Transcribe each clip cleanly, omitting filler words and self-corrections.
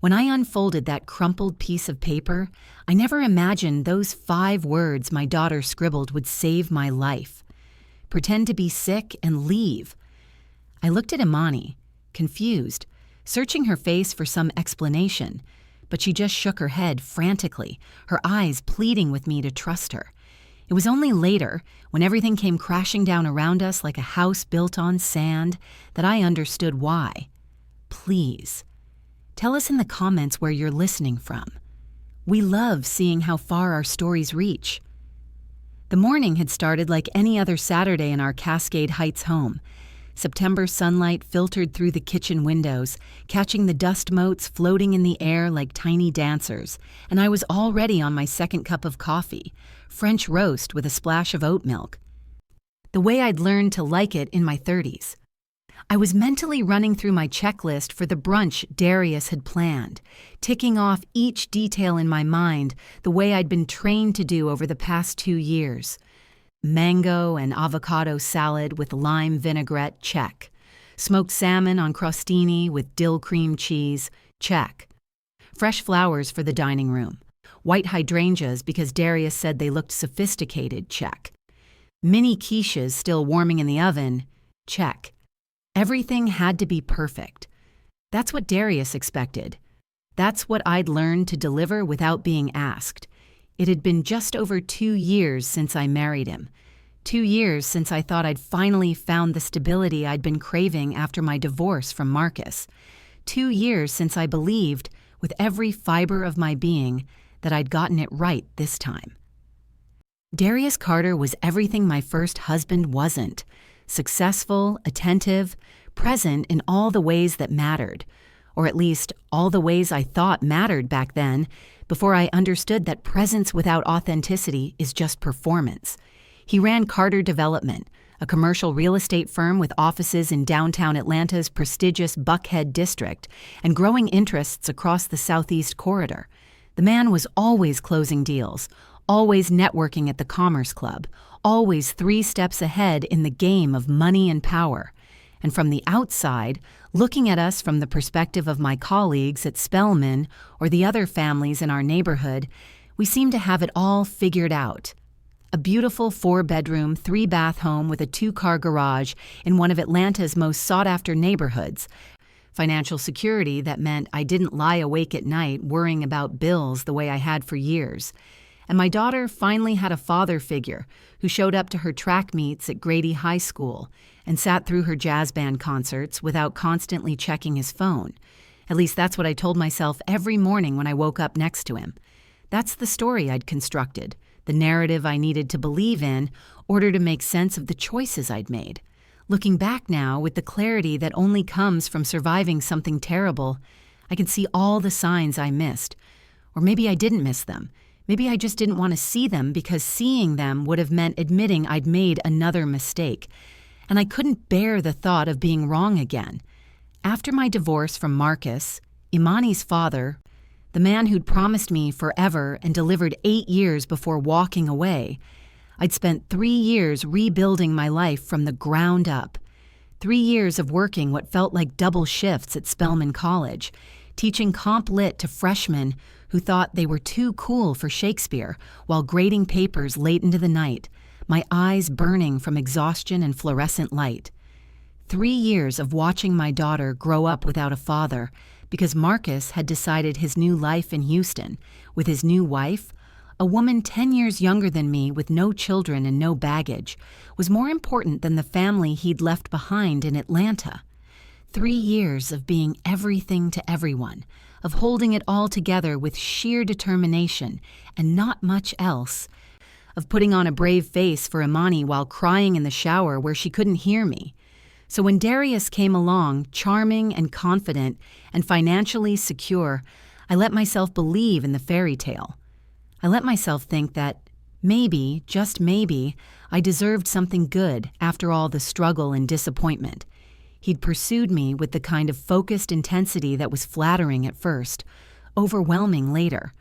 When I unfolded that crumpled piece of paper, I never imagined those 5 words my daughter scribbled would save my life. Pretend to be sick and leave. I looked at Imani, confused, searching her face for some explanation, but she just shook her head frantically, her eyes pleading with me to trust her. It was only later, when everything came crashing down around us like a house built on sand, that I understood why. Please, tell us in the comments where you're listening from. We love seeing how far our stories reach. The morning had started like any other Saturday in our Cascade Heights home. September sunlight filtered through the kitchen windows, catching the dust motes floating in the air like tiny dancers, and I was already on my second cup of coffee, French roast with a splash of oat milk. The way I'd learned to like it in my 30s. I was mentally running through my checklist for the brunch Darius had planned, ticking off each detail in my mind the way I'd been trained to do over the past 2 years. Mango and avocado salad with lime vinaigrette, check. Smoked salmon on crostini with dill cream cheese, check. Fresh flowers for the dining room. White hydrangeas because Darius said they looked sophisticated, check. Mini quiches still warming in the oven, check. Everything had to be perfect. That's what Darius expected. That's what I'd learned to deliver without being asked. It had been just over 2 years since I married him. 2 years since I thought I'd finally found the stability I'd been craving after my divorce from Marcus. 2 years since I believed, with every fiber of my being, that I'd gotten it right this time. Darius Carter was everything my first husband wasn't. Successful, attentive, present in all the ways that mattered, or at least all the ways I thought mattered back then, before I understood that presence without authenticity is just performance. He ran Carter Development, a commercial real estate firm with offices in downtown Atlanta's prestigious Buckhead district and growing interests across the Southeast Corridor. The man was always closing deals, always networking at the Commerce Club, always 3 steps ahead in the game of money and power. And from the outside, looking at us from the perspective of my colleagues at Spelman or the other families in our neighborhood, we seemed to have it all figured out. A beautiful 4-bedroom, 3-bath home with a 2-car garage in one of Atlanta's most sought-after neighborhoods. Financial security that meant I didn't lie awake at night worrying about bills the way I had for years. And my daughter finally had a father figure who showed up to her track meets at Grady High School and sat through her jazz band concerts without constantly checking his phone. At least that's what I told myself every morning when I woke up next to him. That's the story I'd constructed, the narrative I needed to believe in order to make sense of the choices I'd made. Looking back now with the clarity that only comes from surviving something terrible, I can see all the signs I missed. Or maybe I didn't miss them. Maybe I just didn't want to see them because seeing them would have meant admitting I'd made another mistake. And I couldn't bear the thought of being wrong again. After my divorce from Marcus, Imani's father, the man who'd promised me forever and delivered 8 years before walking away, I'd spent 3 years rebuilding my life from the ground up. 3 years of working what felt like double shifts at Spelman College, teaching comp lit to freshmen who thought they were too cool for Shakespeare while grading papers late into the night, my eyes burning from exhaustion and fluorescent light. 3 years of watching my daughter grow up without a father because Marcus had decided his new life in Houston, with his new wife, a woman 10 years younger than me with no children and no baggage, was more important than the family he'd left behind in Atlanta. 3 years of being everything to everyone, of holding it all together with sheer determination and not much else, of putting on a brave face for Imani while crying in the shower where she couldn't hear me. So when Darius came along, charming and confident and financially secure, I let myself believe in the fairy tale. I let myself think that maybe, just maybe, I deserved something good after all the struggle and disappointment. He'd pursued me with the kind of focused intensity that was flattering at first, overwhelming later.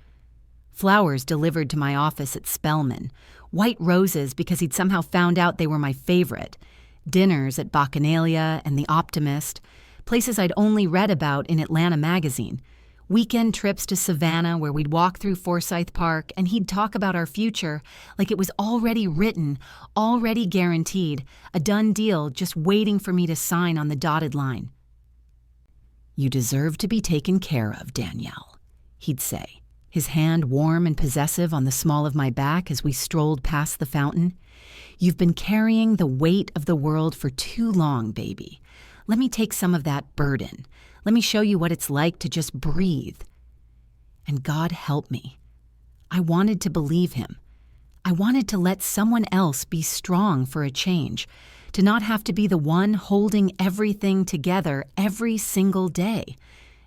Flowers delivered to my office at Spelman, white roses because he'd somehow found out they were my favorite, dinners at Bacchanalia and The Optimist, places I'd only read about in Atlanta magazine, Weekend trips to Savannah where we'd walk through Forsyth Park and he'd talk about our future like it was already written, already guaranteed, a done deal just waiting for me to sign on the dotted line. "You deserve to be taken care of, Danielle," he'd say, his hand warm and possessive on the small of my back as we strolled past the fountain. "You've been carrying the weight of the world for too long, baby. Let me take some of that burden. Let me show you what it's like to just breathe." And God help me. I wanted to believe him. I wanted to let someone else be strong for a change, to not have to be the one holding everything together every single day.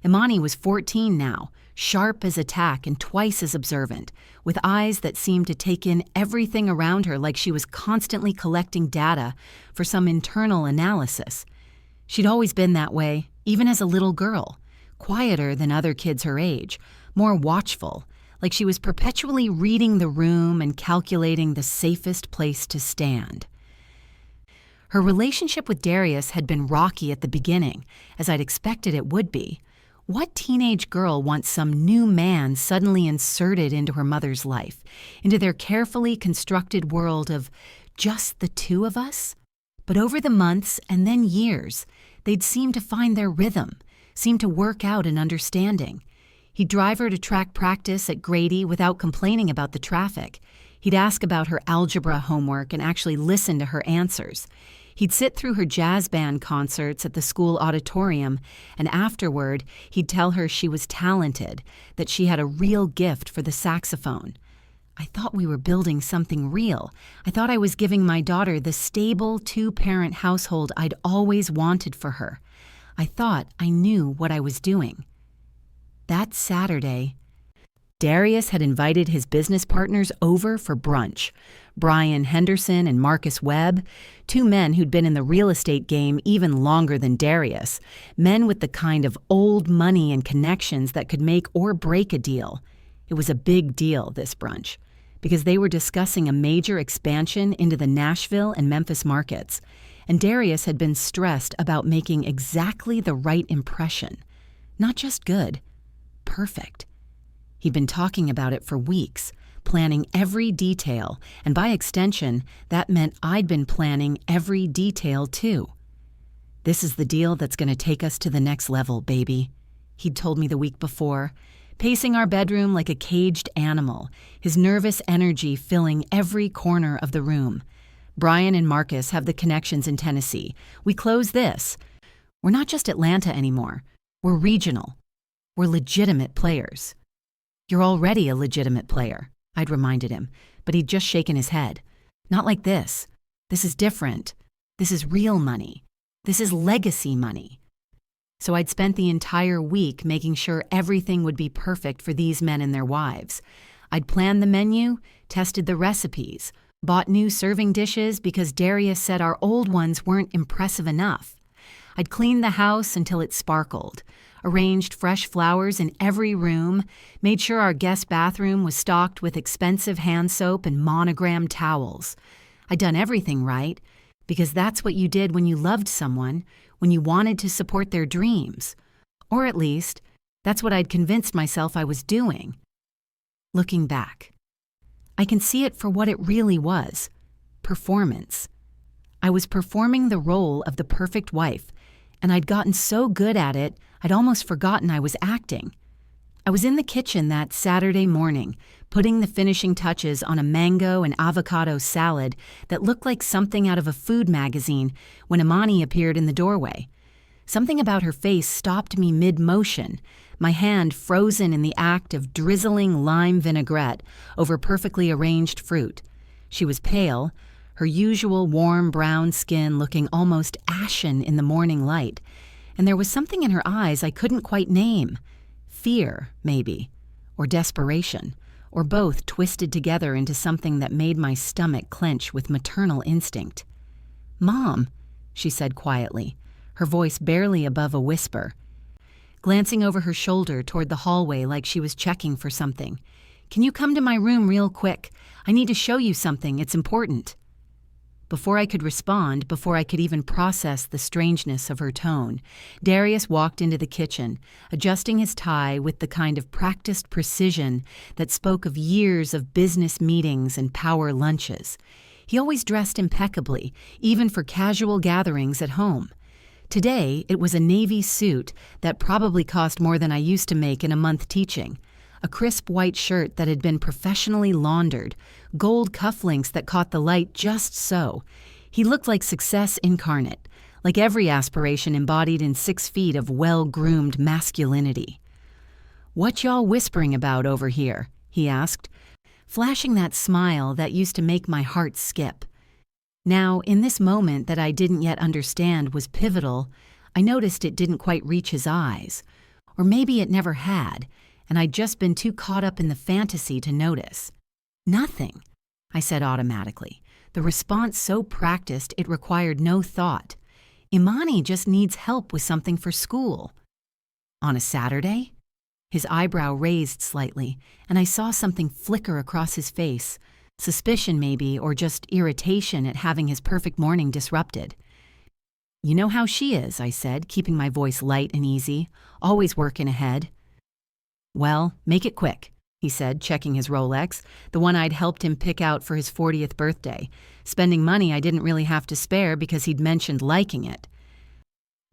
Imani was 14 now, sharp as a tack and twice as observant, with eyes that seemed to take in everything around her like she was constantly collecting data for some internal analysis. She'd always been that way, even as a little girl, quieter than other kids her age, more watchful, like she was perpetually reading the room and calculating the safest place to stand. Her relationship with Darius had been rocky at the beginning, as I'd expected it would be. What teenage girl wants some new man suddenly inserted into her mother's life, into their carefully constructed world of just the two of us? But over the months and then years, they'd seem to find their rhythm, seem to work out an understanding. He'd drive her to track practice at Grady without complaining about the traffic. He'd ask about her algebra homework and actually listen to her answers. He'd sit through her jazz band concerts at the school auditorium, and afterward, he'd tell her she was talented, that she had a real gift for the saxophone. I thought we were building something real. I thought I was giving my daughter the stable, two-parent household I'd always wanted for her. I thought I knew what I was doing. That Saturday, Darius had invited his business partners over for brunch. Brian Henderson and Marcus Webb, two men who'd been in the real estate game even longer than Darius, men with the kind of old money and connections that could make or break a deal. It was a big deal, this brunch, because they were discussing a major expansion into the Nashville and Memphis markets, and Darius had been stressed about making exactly the right impression. Not just good, perfect. He'd been talking about it for weeks, planning every detail, and by extension, that meant I'd been planning every detail too. "This is the deal that's going to take us to the next level, baby," he'd told me the week before, pacing our bedroom like a caged animal, his nervous energy filling every corner of the room. "Brian and Marcus have the connections in Tennessee. We close this. We're not just Atlanta anymore. We're regional. We're legitimate players." "You're already a legitimate player," I'd reminded him, but he'd just shaken his head. "Not like this. This is different. This is real money. This is legacy money." So I'd spent the entire week making sure everything would be perfect for these men and their wives. I'd planned the menu, tested the recipes, bought new serving dishes because Darius said our old ones weren't impressive enough. I'd cleaned the house until it sparkled, arranged fresh flowers in every room, made sure our guest bathroom was stocked with expensive hand soap and monogrammed towels. I'd done everything right, because that's what you did when you loved someone, when you wanted to support their dreams. Or at least, that's what I'd convinced myself I was doing. Looking back, I can see it for what it really was: performance. I was performing the role of the perfect wife, and I'd gotten so good at it, I'd almost forgotten I was acting. I was in the kitchen that Saturday morning, putting the finishing touches on a mango and avocado salad that looked like something out of a food magazine when Imani appeared in the doorway. Something about her face stopped me mid-motion, my hand frozen in the act of drizzling lime vinaigrette over perfectly arranged fruit. She was pale, her usual warm brown skin looking almost ashen in the morning light, and there was something in her eyes I couldn't quite name. Fear, maybe, or desperation, or both twisted together into something that made my stomach clench with maternal instinct. "Mom," she said quietly, her voice barely above a whisper, glancing over her shoulder toward the hallway like she was checking for something. "Can you come to my room real quick? I need to show you something. It's important." Before I could respond, before I could even process the strangeness of her tone, Darius walked into the kitchen, adjusting his tie with the kind of practiced precision that spoke of years of business meetings and power lunches. He always dressed impeccably, even for casual gatherings at home. Today, it was a navy suit that probably cost more than I used to make in a month teaching. A crisp white shirt that had been professionally laundered, gold cufflinks that caught the light just so. He looked like success incarnate, like every aspiration embodied in 6 feet of well-groomed masculinity. "What y'all whispering about over here?" he asked, flashing that smile that used to make my heart skip. Now, in this moment that I didn't yet understand was pivotal, I noticed it didn't quite reach his eyes. Or maybe it never had, and I'd just been too caught up in the fantasy to notice. "Nothing," I said automatically, the response so practiced it required no thought. "Imani just needs help with something for school." "On a Saturday?" His eyebrow raised slightly, and I saw something flicker across his face, suspicion maybe, or just irritation at having his perfect morning disrupted. "You know how she is," I said, keeping my voice light and easy, always working ahead. "Well, make it quick," he said, checking his Rolex, the one I'd helped him pick out for his 40th birthday, spending money I didn't really have to spare because he'd mentioned liking it.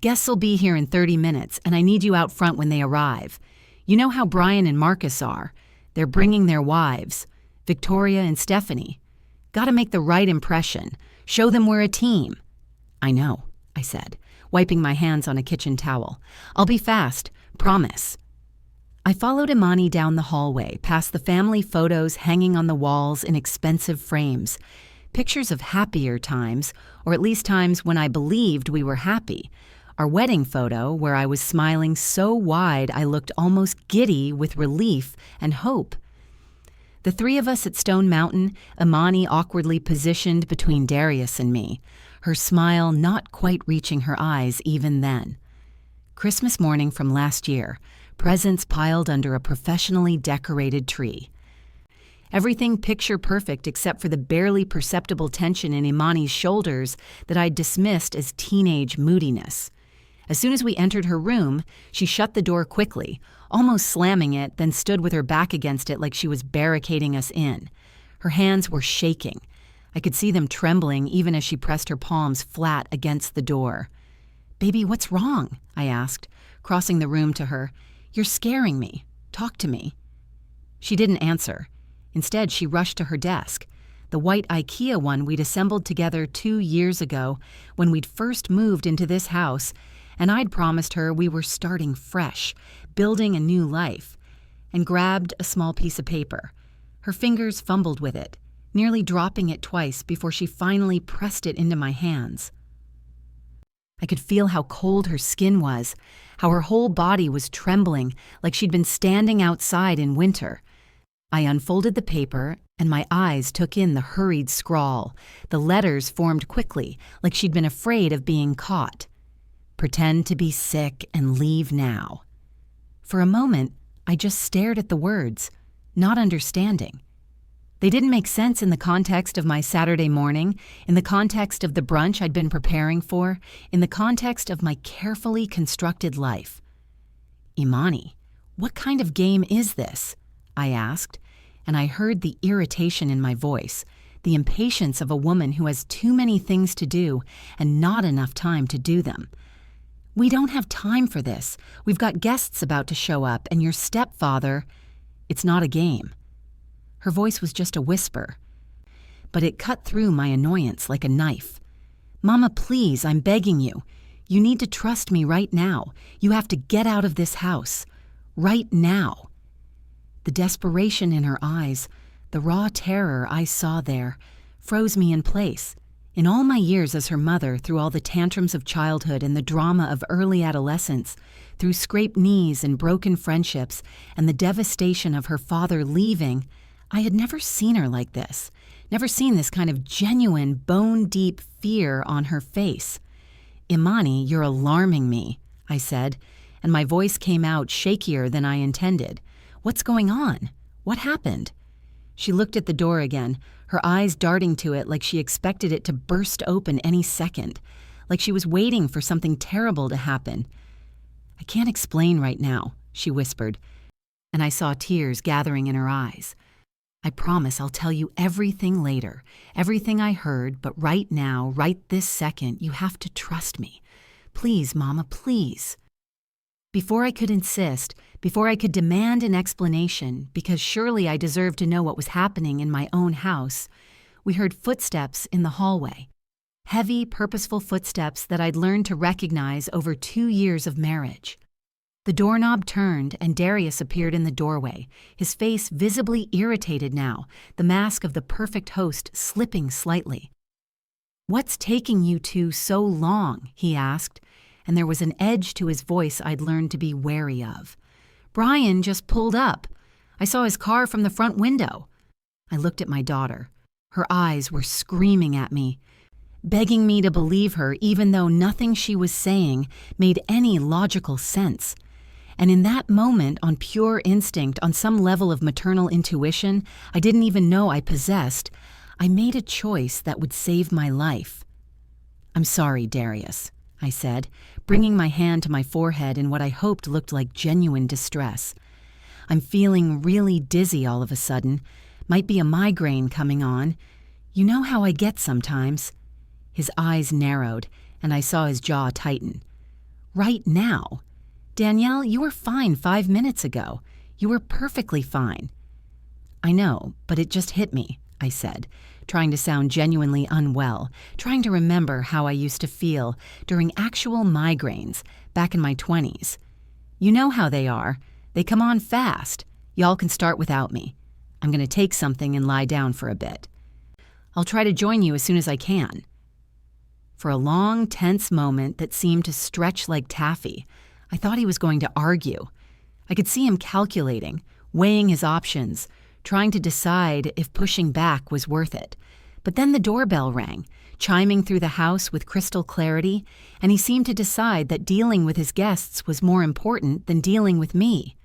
"Guests will be here in 30 minutes, and I need you out front when they arrive. You know how Brian and Marcus are. They're bringing their wives, Victoria and Stephanie. Gotta make the right impression. Show them we're a team." "I know," I said, wiping my hands on a kitchen towel. "I'll be fast, promise." I followed Imani down the hallway, past the family photos hanging on the walls in expensive frames. Pictures of happier times, or at least times when I believed we were happy. Our wedding photo, where I was smiling so wide I looked almost giddy with relief and hope. The 3 of us at Stone Mountain, Imani awkwardly positioned between Darius and me, her smile not quite reaching her eyes even then. Christmas morning from last year, presents piled under a professionally decorated tree. Everything picture perfect except for the barely perceptible tension in Imani's shoulders that I'd dismissed as teenage moodiness. As soon as we entered her room, she shut the door quickly, almost slamming it, then stood with her back against it like she was barricading us in. Her hands were shaking. I could see them trembling even as she pressed her palms flat against the door. "Baby, what's wrong?" I asked, crossing the room to her. "You're scaring me. Talk to me." She didn't answer. Instead, she rushed to her desk, the white IKEA one we'd assembled together 2 years ago when we'd first moved into this house, and I'd promised her we were starting fresh, building a new life, and grabbed a small piece of paper. Her fingers fumbled with it, nearly dropping it twice before she finally pressed it into my hands. I could feel how cold her skin was, how her whole body was trembling like she'd been standing outside in winter. I unfolded the paper, and my eyes took in the hurried scrawl. The letters formed quickly, like she'd been afraid of being caught. "Pretend to be sick and leave now." For a moment, I just stared at the words, not understanding. They didn't make sense in the context of my Saturday morning, in the context of the brunch I'd been preparing for, in the context of my carefully constructed life. "Imani, what kind of game is this?" I asked, and I heard the irritation in my voice, the impatience of a woman who has too many things to do and not enough time to do them. "We don't have time for this. We've got guests about to show up, and your stepfather—" "It's not a game." Her voice was just a whisper, but it cut through my annoyance like a knife. "Mama, please, I'm begging you. You need to trust me right now. You have to get out of this house. Right now." The desperation in her eyes, the raw terror I saw there, froze me in place. In all my years as her mother, through all the tantrums of childhood and the drama of early adolescence, through scraped knees and broken friendships, and the devastation of her father leaving, I had never seen her like this, never seen this kind of genuine, bone-deep fear on her face. "Imani, you're alarming me," I said, and my voice came out shakier than I intended. "What's going on? What happened?" She looked at the door again, her eyes darting to it like she expected it to burst open any second, like she was waiting for something terrible to happen. "I can't explain right now," she whispered, and I saw tears gathering in her eyes. "I promise I'll tell you everything later, everything I heard, but right now, right this second, you have to trust me. Please, Mama, please." Before I could insist, before I could demand an explanation, because surely I deserved to know what was happening in my own house, we heard footsteps in the hallway. Heavy, purposeful footsteps that I'd learned to recognize over 2 years of marriage. The doorknob turned and Darius appeared in the doorway, his face visibly irritated now, the mask of the perfect host slipping slightly. "What's taking you two so long?" he asked, and there was an edge to his voice I'd learned to be wary of. "Brian just pulled up. I saw his car from the front window." I looked at my daughter. Her eyes were screaming at me, begging me to believe her even though nothing she was saying made any logical sense. And in that moment, on pure instinct, on some level of maternal intuition I didn't even know I possessed, I made a choice that would save my life. "I'm sorry, Darius," I said, bringing my hand to my forehead in what I hoped looked like genuine distress. "I'm feeling really dizzy all of a sudden. Might be a migraine coming on. You know how I get sometimes." His eyes narrowed, and I saw his jaw tighten. "Right now? Danielle, you were fine 5 minutes ago. You were perfectly fine." "I know, but it just hit me," I said, trying to sound genuinely unwell, trying to remember how I used to feel during actual migraines back in my 20s. "You know how they are. They come on fast. Y'all can start without me. I'm going to take something and lie down for a bit. I'll try to join you as soon as I can." For a long, tense moment that seemed to stretch like taffy, I thought he was going to argue. I could see him calculating, weighing his options, trying to decide if pushing back was worth it. But then the doorbell rang, chiming through the house with crystal clarity, and he seemed to decide that dealing with his guests was more important than dealing with me.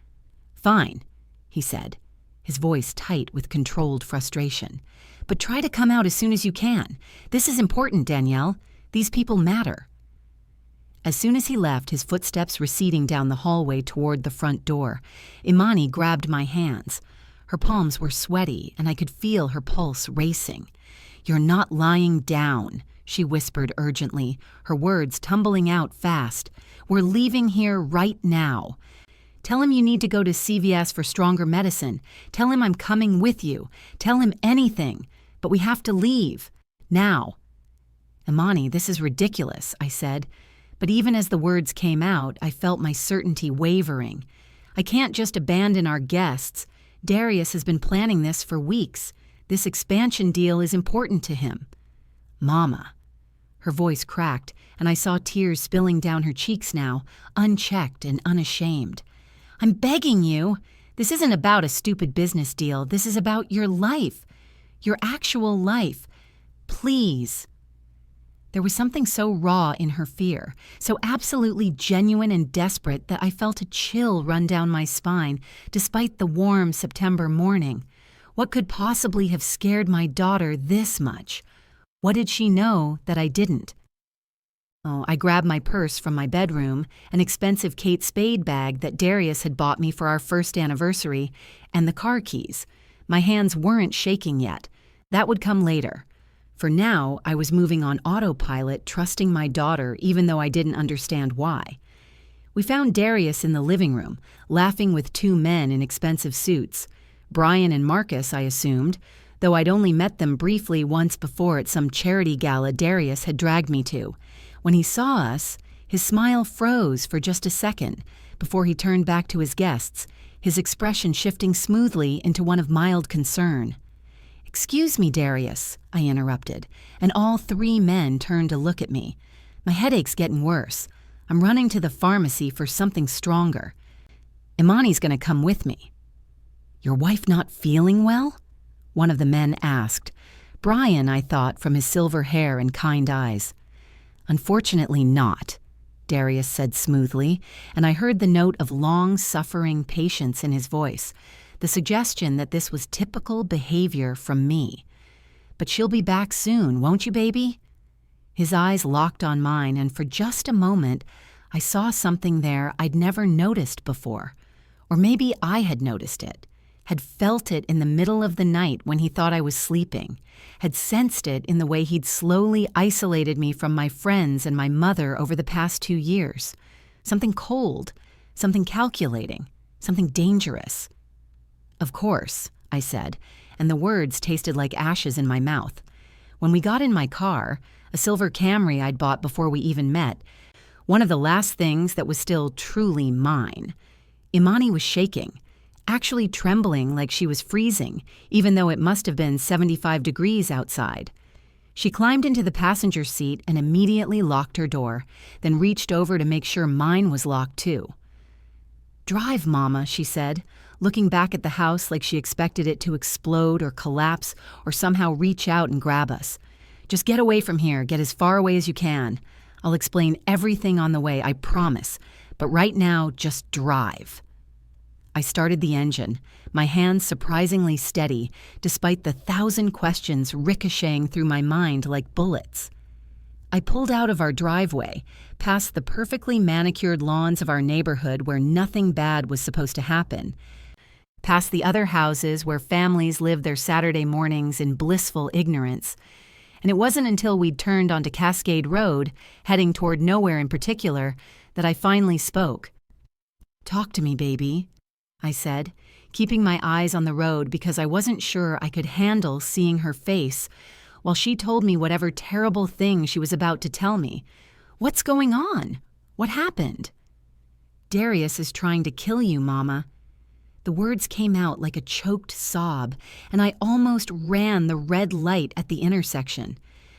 "Fine," he said, his voice tight with controlled frustration. "But try to come out as soon as you can. This is important, Danielle. These people matter." As soon as he left, his footsteps receding down the hallway toward the front door, Imani grabbed my hands. Her palms were sweaty, and I could feel her pulse racing. "You're not lying down," she whispered urgently, her words tumbling out fast. "We're leaving here right now. Tell him you need to go to CVS for stronger medicine. Tell him I'm coming with you. Tell him anything. But we have to leave. Now." "Imani, this is ridiculous," I said. But even as the words came out, I felt my certainty wavering. I can't just abandon our guests. Darius has been planning this for weeks. This expansion deal is important to him. "Mama." Her voice cracked, and I saw tears spilling down her cheeks now, unchecked and unashamed. "I'm begging you. This isn't about a stupid business deal. This is about your life. Your actual life. Please." There was something so raw in her fear, so absolutely genuine and desperate that I felt a chill run down my spine despite the warm September morning. What could possibly have scared my daughter this much? What did she know that I didn't? Oh, I grabbed my purse from my bedroom, an expensive Kate Spade bag that Darius had bought me for our first anniversary, and the car keys. My hands weren't shaking yet. That would come later. For now, I was moving on autopilot, trusting my daughter even though I didn't understand why. We found Darius in the living room, laughing with 2 men in expensive suits. Brian and Marcus, I assumed, though I'd only met them briefly once before at some charity gala Darius had dragged me to. When he saw us, his smile froze for just a second before he turned back to his guests, his expression shifting smoothly into one of mild concern. "Excuse me, Darius," I interrupted, and all 3 men turned to look at me. "My headache's getting worse. I'm running to the pharmacy for something stronger. Imani's going to come with me." "Your wife not feeling well?" one of the men asked. Brian, I thought, from his silver hair and kind eyes. "Unfortunately not," Darius said smoothly, and I heard the note of long-suffering patience in his voice. the suggestion that this was typical behavior from me. "But she'll be back soon, won't you, baby?" His eyes locked on mine, and for just a moment, I saw something there I'd never noticed before. Or maybe I had noticed it, had felt it in the middle of the night when he thought I was sleeping, had sensed it in the way he'd slowly isolated me from my friends and my mother over the past 2 years. Something cold, something calculating, something dangerous. "Of course," I said, and the words tasted like ashes in my mouth. When we got in my car, a silver Camry I'd bought before we even met, one of the last things that was still truly mine, Imani was shaking, actually trembling like she was freezing, even though it must have been 75 degrees outside. She climbed into the passenger seat and immediately locked her door, then reached over to make sure mine was locked too. "Drive, Mama," she said, looking back at the house like she expected it to explode or collapse or somehow reach out and grab us. "Just get away from here, get as far away as you can. I'll explain everything on the way, I promise. But right now, just drive." I started the engine, my hands surprisingly steady, despite the 1,000 questions ricocheting through my mind like bullets. I pulled out of our driveway, past the perfectly manicured lawns of our neighborhood where nothing bad was supposed to happen, past the other houses where families lived their Saturday mornings in blissful ignorance. And it wasn't until we'd turned onto Cascade Road, heading toward nowhere in particular, that I finally spoke. "Talk to me, baby," I said, keeping my eyes on the road because I wasn't sure I could handle seeing her face while she told me whatever terrible thing she was about to tell me. "What's going on? What happened?" "Darius is trying to kill you, Mama." The words came out like a choked sob, and I almost ran the red light at the intersection.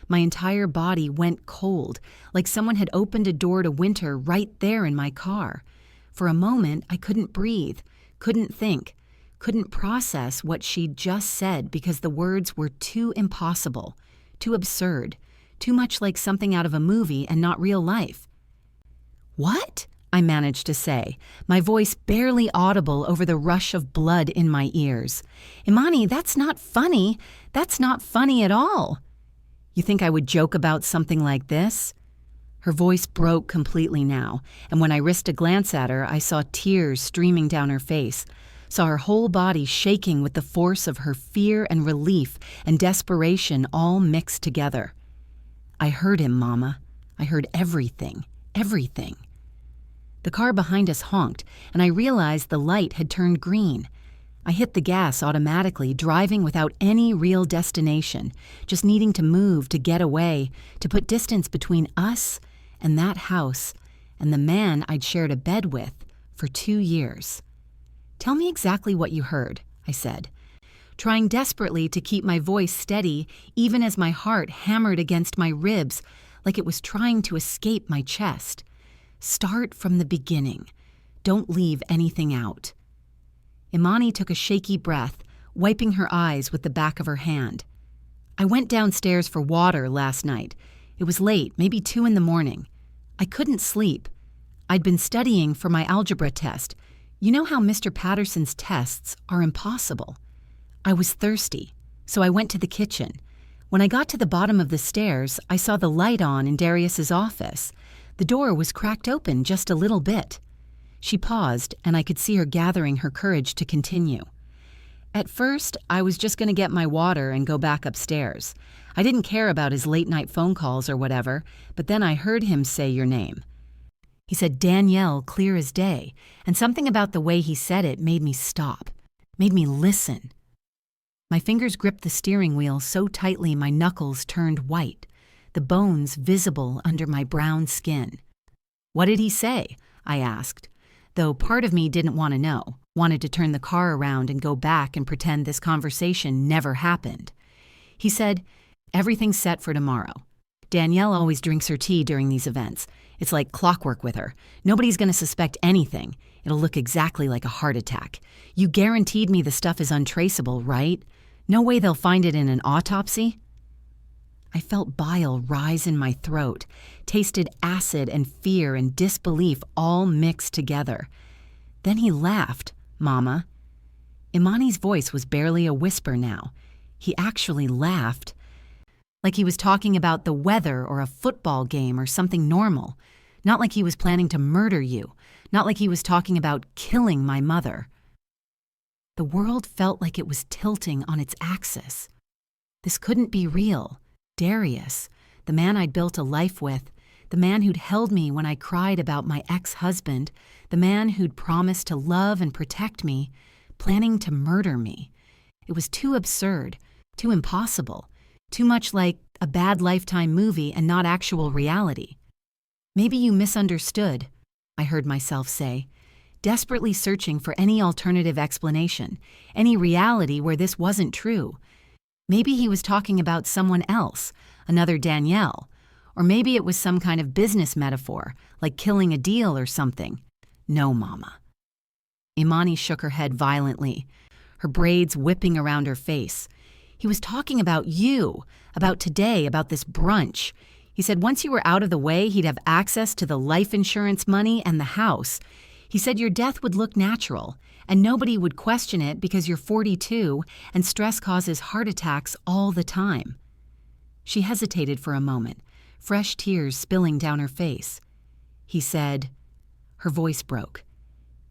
My entire body went cold, like someone had opened a door to winter right there in my car. For a moment, I couldn't breathe, couldn't think, couldn't process what she'd just said because the words were too impossible, too absurd, too much like something out of a movie and not real life. "What?" I managed to say, my voice barely audible over the rush of blood in my ears. "Imani, that's not funny. That's not funny at all." "You think I would joke about something like this?" Her voice broke completely now, and when I risked a glance at her, I saw tears streaming down her face, saw her whole body shaking with the force of her fear and relief and desperation all mixed together. "I heard him, Mama. I heard everything, everything." The car behind us honked, and I realized the light had turned green. I hit the gas automatically, driving without any real destination, just needing to move, to get away, to put distance between us and that house and the man I'd shared a bed with for 2 years. "Tell me exactly what you heard," I said, trying desperately to keep my voice steady even as my heart hammered against my ribs like it was trying to escape my chest. "Start from the beginning. Don't leave anything out." Imani took a shaky breath, wiping her eyes with the back of her hand. "I went downstairs for water last night. It was late, maybe 2 in the morning. I couldn't sleep. I'd been studying for my algebra test. You know how Mr. Patterson's tests are impossible. I was thirsty, so I went to the kitchen. When I got to the bottom of the stairs, I saw the light on in Darius's office. The door was cracked open just a little bit." She paused, and I could see her gathering her courage to continue. "At first, I was just going to get my water and go back upstairs. I didn't care about his late-night phone calls or whatever, but then I heard him say your name. He said Danielle clear as day, and something about the way he said it made me stop, made me listen." My fingers gripped the steering wheel so tightly my knuckles turned white, the bones visible under my brown skin. "What did he say?" I asked, though part of me didn't want to know, wanted to turn the car around and go back and pretend this conversation never happened. He said, "Everything's set for tomorrow. Danielle always drinks her tea during these events. It's like clockwork with her. Nobody's going to suspect anything. It'll look exactly like a heart attack. You guaranteed me the stuff is untraceable, right? No way they'll find it in an autopsy?" I felt bile rise in my throat, tasted acid and fear and disbelief all mixed together. Then he laughed, "Mama." Imani's voice was barely a whisper now. He actually laughed, like he was talking about the weather or a football game or something normal. Not like he was planning to murder you. Not like he was talking about killing my mother. The world felt like it was tilting on its axis. This couldn't be real. Darius, the man I'd built a life with, the man who'd held me when I cried about my ex-husband, the man who'd promised to love and protect me, planning to murder me. It was too absurd, too impossible, too much like a bad Lifetime movie and not actual reality. Maybe you misunderstood, I heard myself say, desperately searching for any alternative explanation, any reality where this wasn't true. Maybe he was talking about someone else, another Danielle, or maybe it was some kind of business metaphor, like killing a deal or something. No, Mama. Imani shook her head violently, her braids whipping around her face. He was talking about you, about today, about this brunch. He said once you were out of the way, he'd have access to the life insurance money and the house. He said your death would look natural, and nobody would question it because you're 42 and stress causes heart attacks all the time. She hesitated for a moment, fresh tears spilling down her face. He said, her voice broke.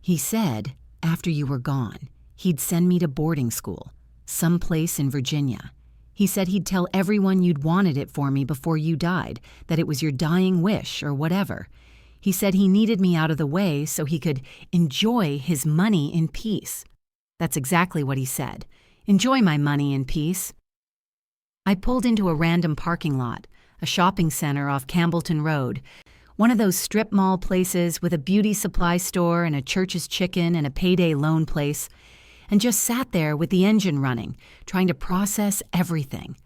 He said, after you were gone, he'd send me to boarding school, someplace in Virginia. He said he'd tell everyone you'd wanted it for me before you died, that it was your dying wish or whatever. He said he needed me out of the way so he could enjoy his money in peace. That's exactly what he said. Enjoy my money in peace. I pulled into a random parking lot, a shopping center off Campbellton Road, one of those strip mall places with a beauty supply store and a Church's Chicken and a payday loan place, and just sat there with the engine running, trying to process everything.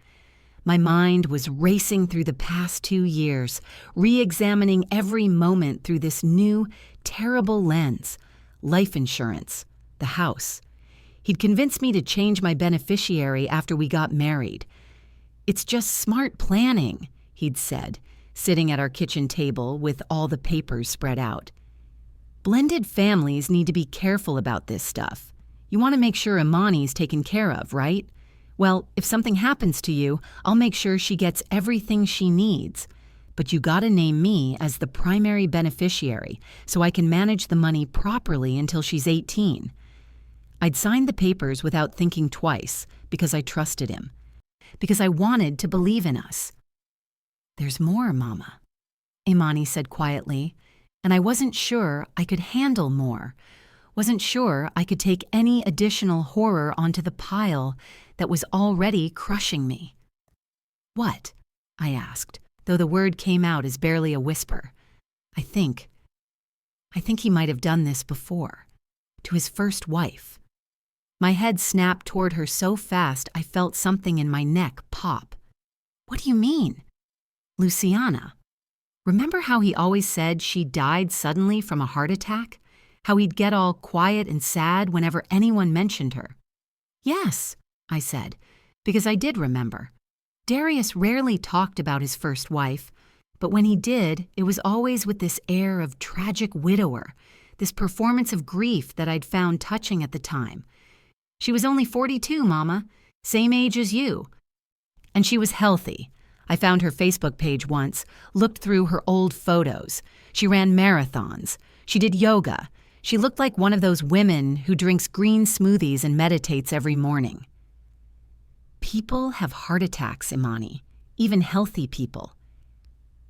My mind was racing through the past 2 years, re-examining every moment through this new, terrible lens. Life insurance, the house. He'd convinced me to change my beneficiary after we got married. It's just smart planning, he'd said, sitting at our kitchen table with all the papers spread out. Blended families need to be careful about this stuff. You want to make sure Imani's taken care of, right? Well, if something happens to you, I'll make sure she gets everything she needs. But you gotta name me as the primary beneficiary so I can manage the money properly until she's 18. I'd signed the papers without thinking twice because I trusted him. Because I wanted to believe in us. There's more, Mama, Imani said quietly, and I wasn't sure I could handle more. Wasn't sure I could take any additional horror onto the pile that was already crushing me. What? I asked, though the word came out as barely a whisper. I think he might have done this before, to his first wife. My head snapped toward her so fast I felt something in my neck pop. What do you mean? Luciana. Remember how he always said she died suddenly from a heart attack? How he'd get all quiet and sad whenever anyone mentioned her? Yes, I said, because I did remember. Darius rarely talked about his first wife, but when he did, it was always with this air of tragic widower, this performance of grief that I'd found touching at the time. She was only 42, Mama, same age as you. And she was healthy. I found her Facebook page once, looked through her old photos. She ran marathons. She did yoga. She looked like one of those women who drinks green smoothies and meditates every morning. People have heart attacks, Imani, even healthy people.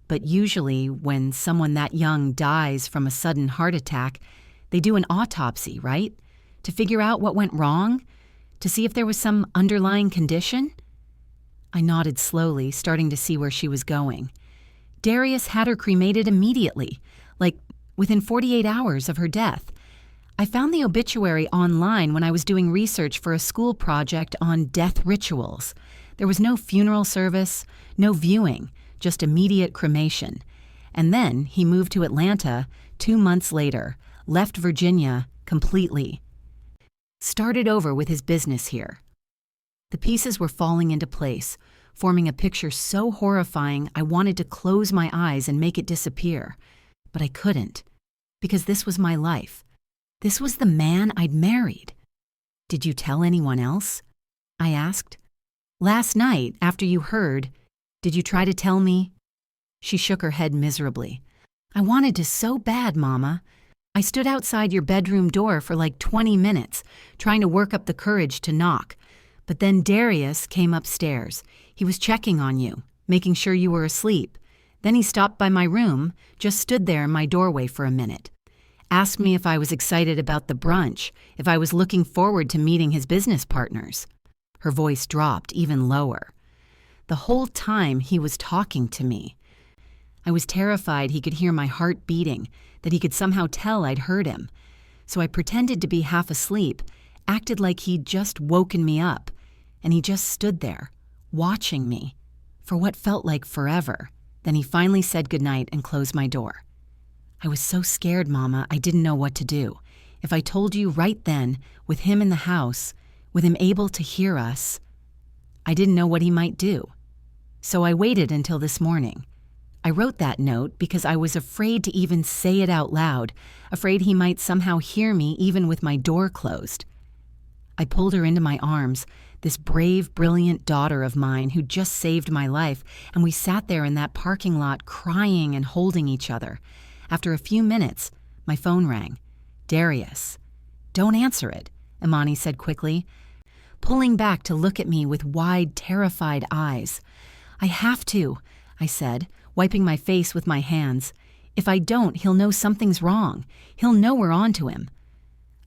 But usually, when someone that young dies from a sudden heart attack, they do an autopsy, right? To figure out what went wrong? To see if there was some underlying condition? I nodded slowly, starting to see where she was going. Darius had her cremated immediately, like within 48 hours of her death. I found the obituary online when I was doing research for a school project on death rituals. There was no funeral service, no viewing, just immediate cremation. And then he moved to Atlanta 2 months later, left Virginia completely. Started over with his business here. The pieces were falling into place, forming a picture so horrifying I wanted to close my eyes and make it disappear. But I couldn't, because this was my life. This was the man I'd married. Did you tell anyone else? I asked. Last night, after you heard, did you try to tell me? She shook her head miserably. I wanted to so bad, Mama. I stood outside your bedroom door for like 20 minutes, trying to work up the courage to knock. But then Darius came upstairs. He was checking on you, making sure you were asleep. Then he stopped by my room, just stood there in my doorway for a minute. Asked me if I was excited about the brunch, if I was looking forward to meeting his business partners. Her voice dropped even lower. The whole time he was talking to me. I was terrified he could hear my heart beating, that he could somehow tell I'd heard him. So I pretended to be half asleep, acted like he'd just woken me up, and he just stood there, watching me, for what felt like forever. Then he finally said goodnight and closed my door. I was so scared, Mama, I didn't know what to do. If I told you right then, with him in the house, with him able to hear us, I didn't know what he might do. So I waited until this morning. I wrote that note because I was afraid to even say it out loud, afraid he might somehow hear me even with my door closed. I pulled her into my arms, this brave, brilliant daughter of mine who just saved my life, and we sat there in that parking lot crying and holding each other. After a few minutes, my phone rang. Darius. Don't answer it, Imani said quickly, pulling back to look at me with wide, terrified eyes. I have to, I said, wiping my face with my hands. If I don't, he'll know something's wrong. He'll know we're on to him.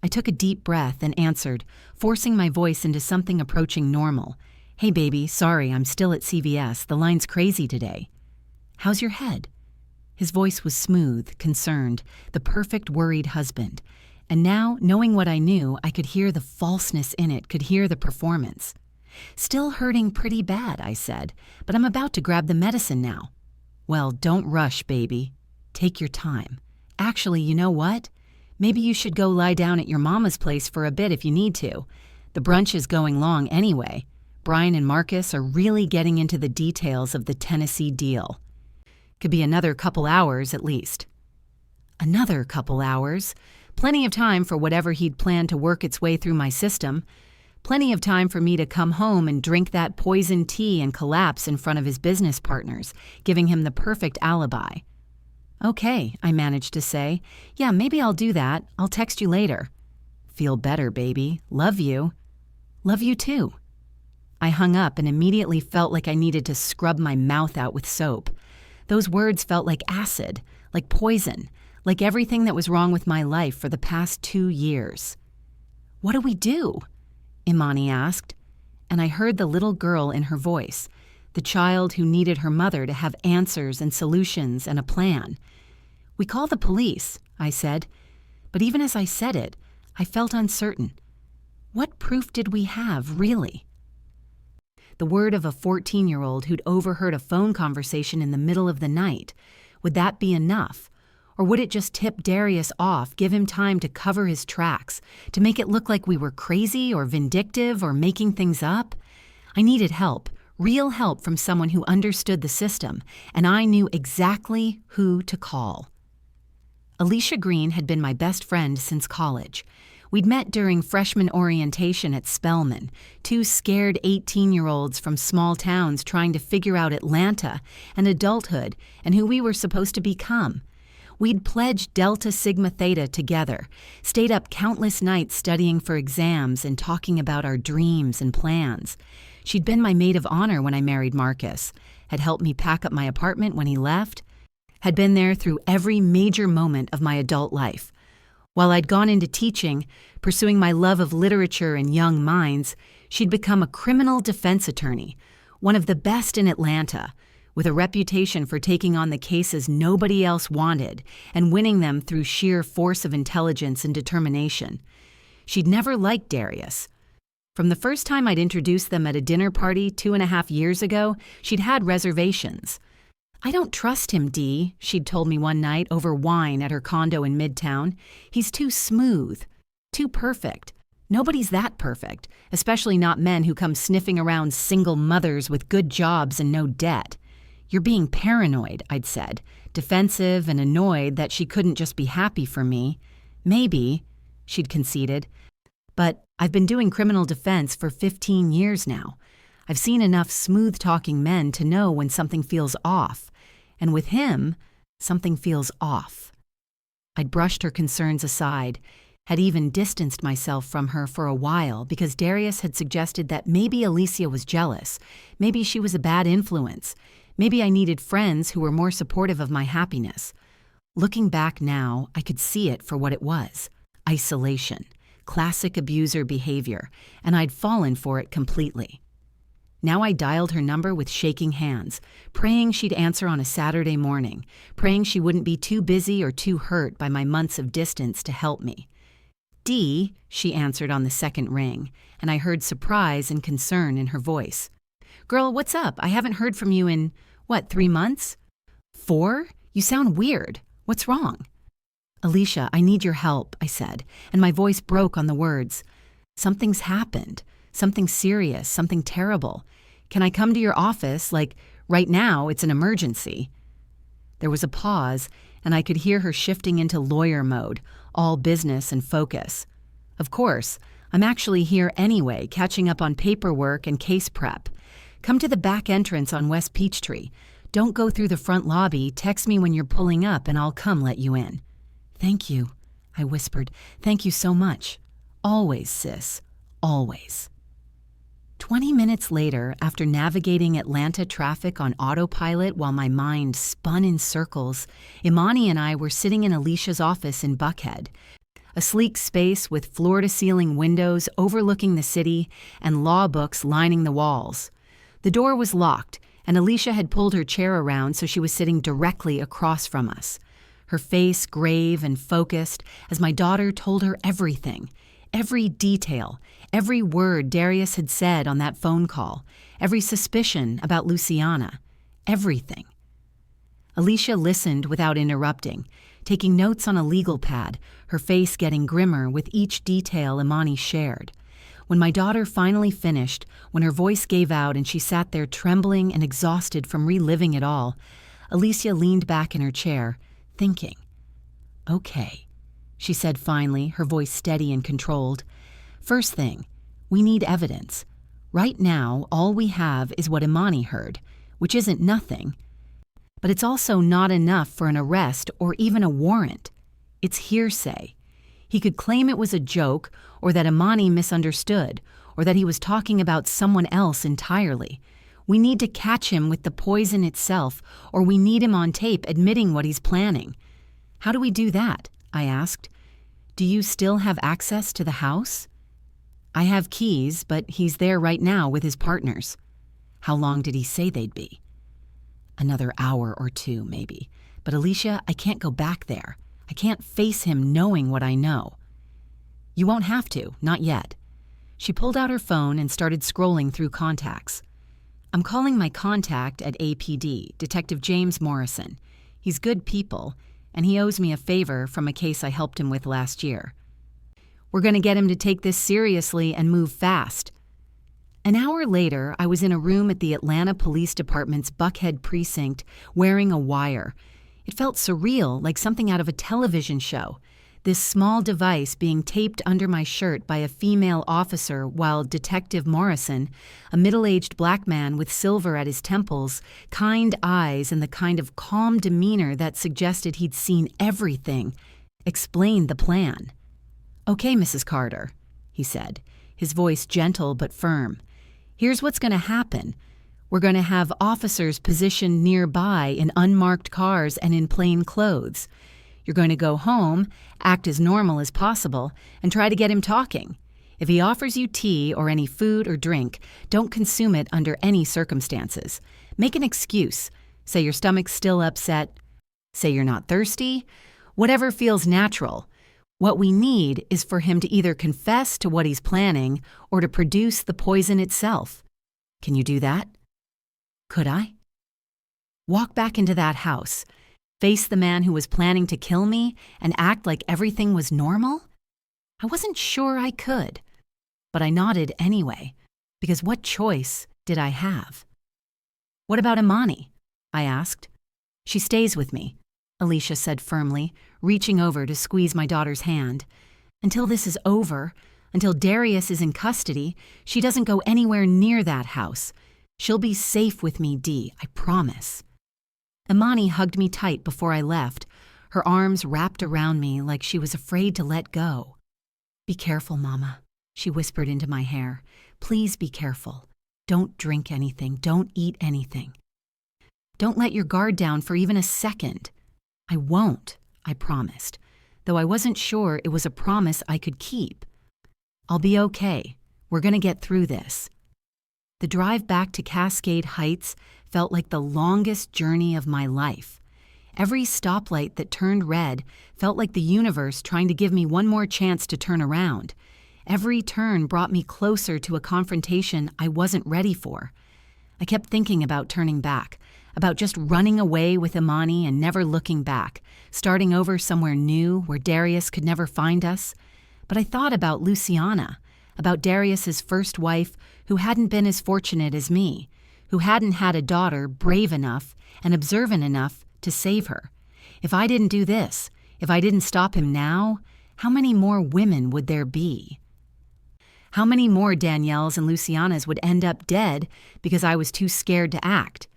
I took a deep breath and answered, forcing my voice into something approaching normal. Hey, baby, sorry, I'm still at CVS. The line's crazy today. How's your head? His voice was smooth, concerned, the perfect worried husband. And now, knowing what I knew, I could hear the falseness in it, could hear the performance. Still hurting pretty bad, I said, but I'm about to grab the medicine now. Well, don't rush, baby. Take your time. Actually, you know what? Maybe you should go lie down at your mama's place for a bit if you need to. The brunch is going long anyway. Brian and Marcus are really getting into the details of the Tennessee deal. Could be another couple hours at least. Another couple hours? Plenty of time for whatever he'd planned to work its way through my system. Plenty of time for me to come home and drink that poison tea and collapse in front of his business partners, giving him the perfect alibi. Okay, I managed to say. Yeah, maybe I'll do that. I'll text you later. Feel better, baby. Love you. Love you too. I hung up and immediately felt like I needed to scrub my mouth out with soap. Those words felt like acid, like poison, like everything that was wrong with my life for the past 2 years. What do we do? Imani asked, and I heard the little girl in her voice, the child who needed her mother to have answers and solutions and a plan. We call the police, I said, but even as I said it, I felt uncertain. What proof did we have, really? The word of a 14-year-old who'd overheard a phone conversation in the middle of the night, would that be enough? Or would it just tip Darius off, give him time to cover his tracks, to make it look like we were crazy or vindictive or making things up? I needed help, real help from someone who understood the system, and I knew exactly who to call. Alicia Green had been my best friend since college. We'd met during freshman orientation at Spelman, 2 scared 18-year-olds from small towns trying to figure out Atlanta and adulthood and who we were supposed to become. We'd pledged Delta Sigma Theta together, stayed up countless nights studying for exams and talking about our dreams and plans. She'd been my maid of honor when I married Marcus, had helped me pack up my apartment when he left, had been there through every major moment of my adult life. While I'd gone into teaching, pursuing my love of literature and young minds, she'd become a criminal defense attorney, one of the best in Atlanta, with a reputation for taking on the cases nobody else wanted and winning them through sheer force of intelligence and determination. She'd never liked Darius. From the first time I'd introduced them at a dinner party 2.5 years ago, she'd had reservations. I don't trust him, Dee, she'd told me one night over wine at her condo in Midtown. He's too smooth, too perfect. Nobody's that perfect, especially not men who come sniffing around single mothers with good jobs and no debt. You're being paranoid, I'd said, defensive and annoyed that she couldn't just be happy for me. Maybe, she'd conceded, but I've been doing criminal defense for 15 years now. I've seen enough smooth-talking men to know when something feels off. And with him, something feels off. I'd brushed her concerns aside, had even distanced myself from her for a while because Darius had suggested that maybe Alicia was jealous, maybe she was a bad influence, maybe I needed friends who were more supportive of my happiness. Looking back now, I could see it for what it was: isolation, classic abuser behavior, and I'd fallen for it completely. Now I dialed her number with shaking hands, praying she'd answer on a Saturday morning, praying she wouldn't be too busy or too hurt by my months of distance to help me. "Dee," she answered on the second ring, and I heard surprise and concern in her voice. "Girl, what's up? I haven't heard from you in, 3 months?" "4? You sound weird. What's wrong?" "Alicia, I need your help," I said, and my voice broke on the words. "Something's happened. Something serious, something terrible. Can I come to your office? Right now, it's an emergency." There was a pause, and I could hear her shifting into lawyer mode, all business and focus. "Of course, I'm actually here anyway, catching up on paperwork and case prep. Come to the back entrance on West Peachtree. Don't go through the front lobby. Text me when you're pulling up, and I'll come let you in." "Thank you," I whispered. "Thank you so much. Always, sis. Always." 20 minutes later, after navigating Atlanta traffic on autopilot while my mind spun in circles, Imani and I were sitting in Alicia's office in Buckhead, a sleek space with floor-to-ceiling windows overlooking the city and law books lining the walls. The door was locked, and Alicia had pulled her chair around so she was sitting directly across from us, her face grave and focused as my daughter told her everything. Every detail, every word Darius had said on that phone call, every suspicion about Luciana, everything. Alicia listened without interrupting, taking notes on a legal pad, her face getting grimmer with each detail Imani shared. When my daughter finally finished, when her voice gave out and she sat there trembling and exhausted from reliving it all, Alicia leaned back in her chair, thinking. "Okay," she said finally, her voice steady and controlled. "First thing, we need evidence. Right now, all we have is what Imani heard, which isn't nothing. But it's also not enough for an arrest or even a warrant. It's hearsay. He could claim it was a joke, or that Imani misunderstood, or that he was talking about someone else entirely. We need to catch him with the poison itself, or we need him on tape admitting what he's planning. How do we do that?" I asked. "Do you still have access to the house?" "I have keys, but he's there right now with his partners." "How long did he say they'd be?" "Another hour or 2, maybe. But Alicia, I can't go back there. I can't face him knowing what I know." "You won't have to, not yet." She pulled out her phone and started scrolling through contacts. "I'm calling my contact at APD, Detective James Morrison. He's good people, and he owes me a favor from a case I helped him with last year. We're going to get him to take this seriously and move fast." An hour later, I was in a room at the Atlanta Police Department's Buckhead precinct wearing a wire. It felt surreal, like something out of a television show. This small device being taped under my shirt by a female officer while Detective Morrison, a middle-aged black man with silver at his temples, kind eyes, and the kind of calm demeanor that suggested he'd seen everything, explained the plan. "Okay, Mrs. Carter," he said, his voice gentle but firm. "Here's what's going to happen. We're going to have officers positioned nearby in unmarked cars and in plain clothes. You're going to go home, act as normal as possible, and try to get him talking. If he offers you tea or any food or drink, don't consume it under any circumstances. Make an excuse. Say your stomach's still upset. Say you're not thirsty. Whatever feels natural. What we need is for him to either confess to what he's planning or to produce the poison itself. Can you do that?" Could I? Walk back into that house, face the man who was planning to kill me, and act like everything was normal? I wasn't sure I could, but I nodded anyway, because what choice did I have? "What about Imani?" I asked. "She stays with me," Alicia said firmly, reaching over to squeeze my daughter's hand. "Until this is over, Until Darius is in custody, she doesn't go anywhere near that house. She'll be safe with me, Dee, I promise. Imani hugged me tight before I left, her arms wrapped around me like she was afraid to let go. Be careful, Mama, she whispered into my hair. Please be careful. Don't drink anything. Don't eat anything. Don't let your guard down for even a second. I won't, I promised, though I wasn't sure it was a promise I could keep. I'll be okay. We're going to get through this. The drive back to Cascade Heights felt like the longest journey of my life. Every stoplight that turned red felt like the universe trying to give me one more chance to turn around. Every turn brought me closer to a confrontation I wasn't ready for. I kept thinking about turning back, about just running away with Imani and never looking back, starting over somewhere new where Darius could never find us. But I thought about Luciana, about Darius's first wife who hadn't been as fortunate as me, who hadn't had a daughter brave enough and observant enough to save her. If I didn't do this, if I didn't stop him now, how many more women would there be? How many more Danielles and Lucianas would end up dead because I was too scared to act?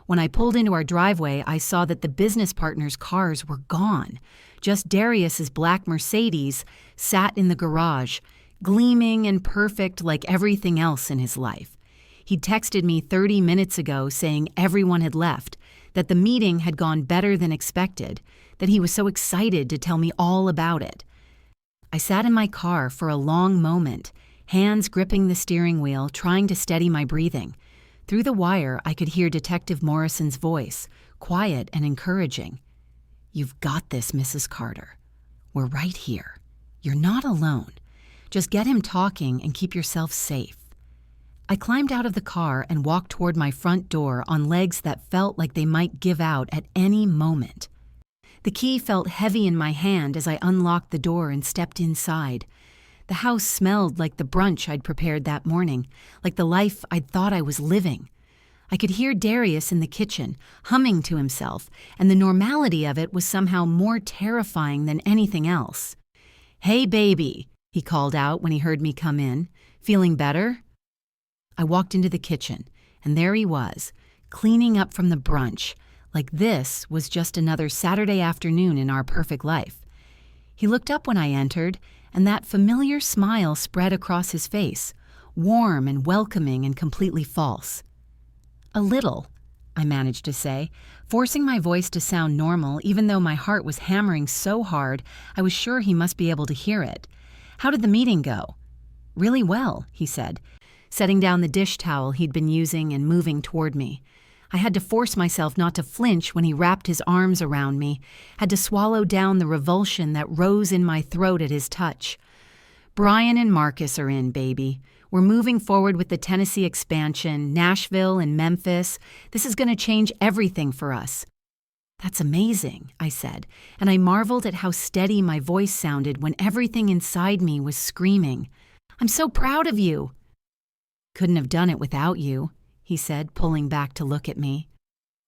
When I pulled into our driveway, I saw that the business partners' cars were gone. Just Darius's black Mercedes sat in the garage, gleaming and perfect like everything else in his life. He'd texted me 30 minutes ago saying everyone had left, that the meeting had gone better than expected, that he was so excited to tell me all about it. I sat in my car for a long moment, hands gripping the steering wheel, trying to steady my breathing. Through the wire, I could hear Detective Morrison's voice, quiet and encouraging. You've got this, Mrs. Carter. We're right here. You're not alone. Just get him talking and keep yourself safe. I climbed out of the car and walked toward my front door on legs that felt like they might give out at any moment. The key felt heavy in my hand as I unlocked the door and stepped inside. The house smelled like the brunch I'd prepared that morning, like the life I'd thought I was living. I could hear Darius in the kitchen, humming to himself, and the normality of it was somehow more terrifying than anything else. Hey, baby, he called out when he heard me come in. Feeling better? I walked into the kitchen, and there he was, cleaning up from the brunch, like this was just another Saturday afternoon in our perfect life. He looked up when I entered, and that familiar smile spread across his face, warm and welcoming and completely false. A little, I managed to say, forcing my voice to sound normal even though my heart was hammering so hard I was sure he must be able to hear it. How did the meeting go? Really well, he said, setting down the dish towel he'd been using and moving toward me. I had to force myself not to flinch when he wrapped his arms around me, had to swallow down the revulsion that rose in my throat at his touch. Brian and Marcus are in, baby. We're moving forward with the Tennessee expansion, Nashville and Memphis. This is going to change everything for us. That's amazing, I said, and I marveled at how steady my voice sounded when everything inside me was screaming. I'm so proud of you. Couldn't have done it without you, he said, pulling back to look at me.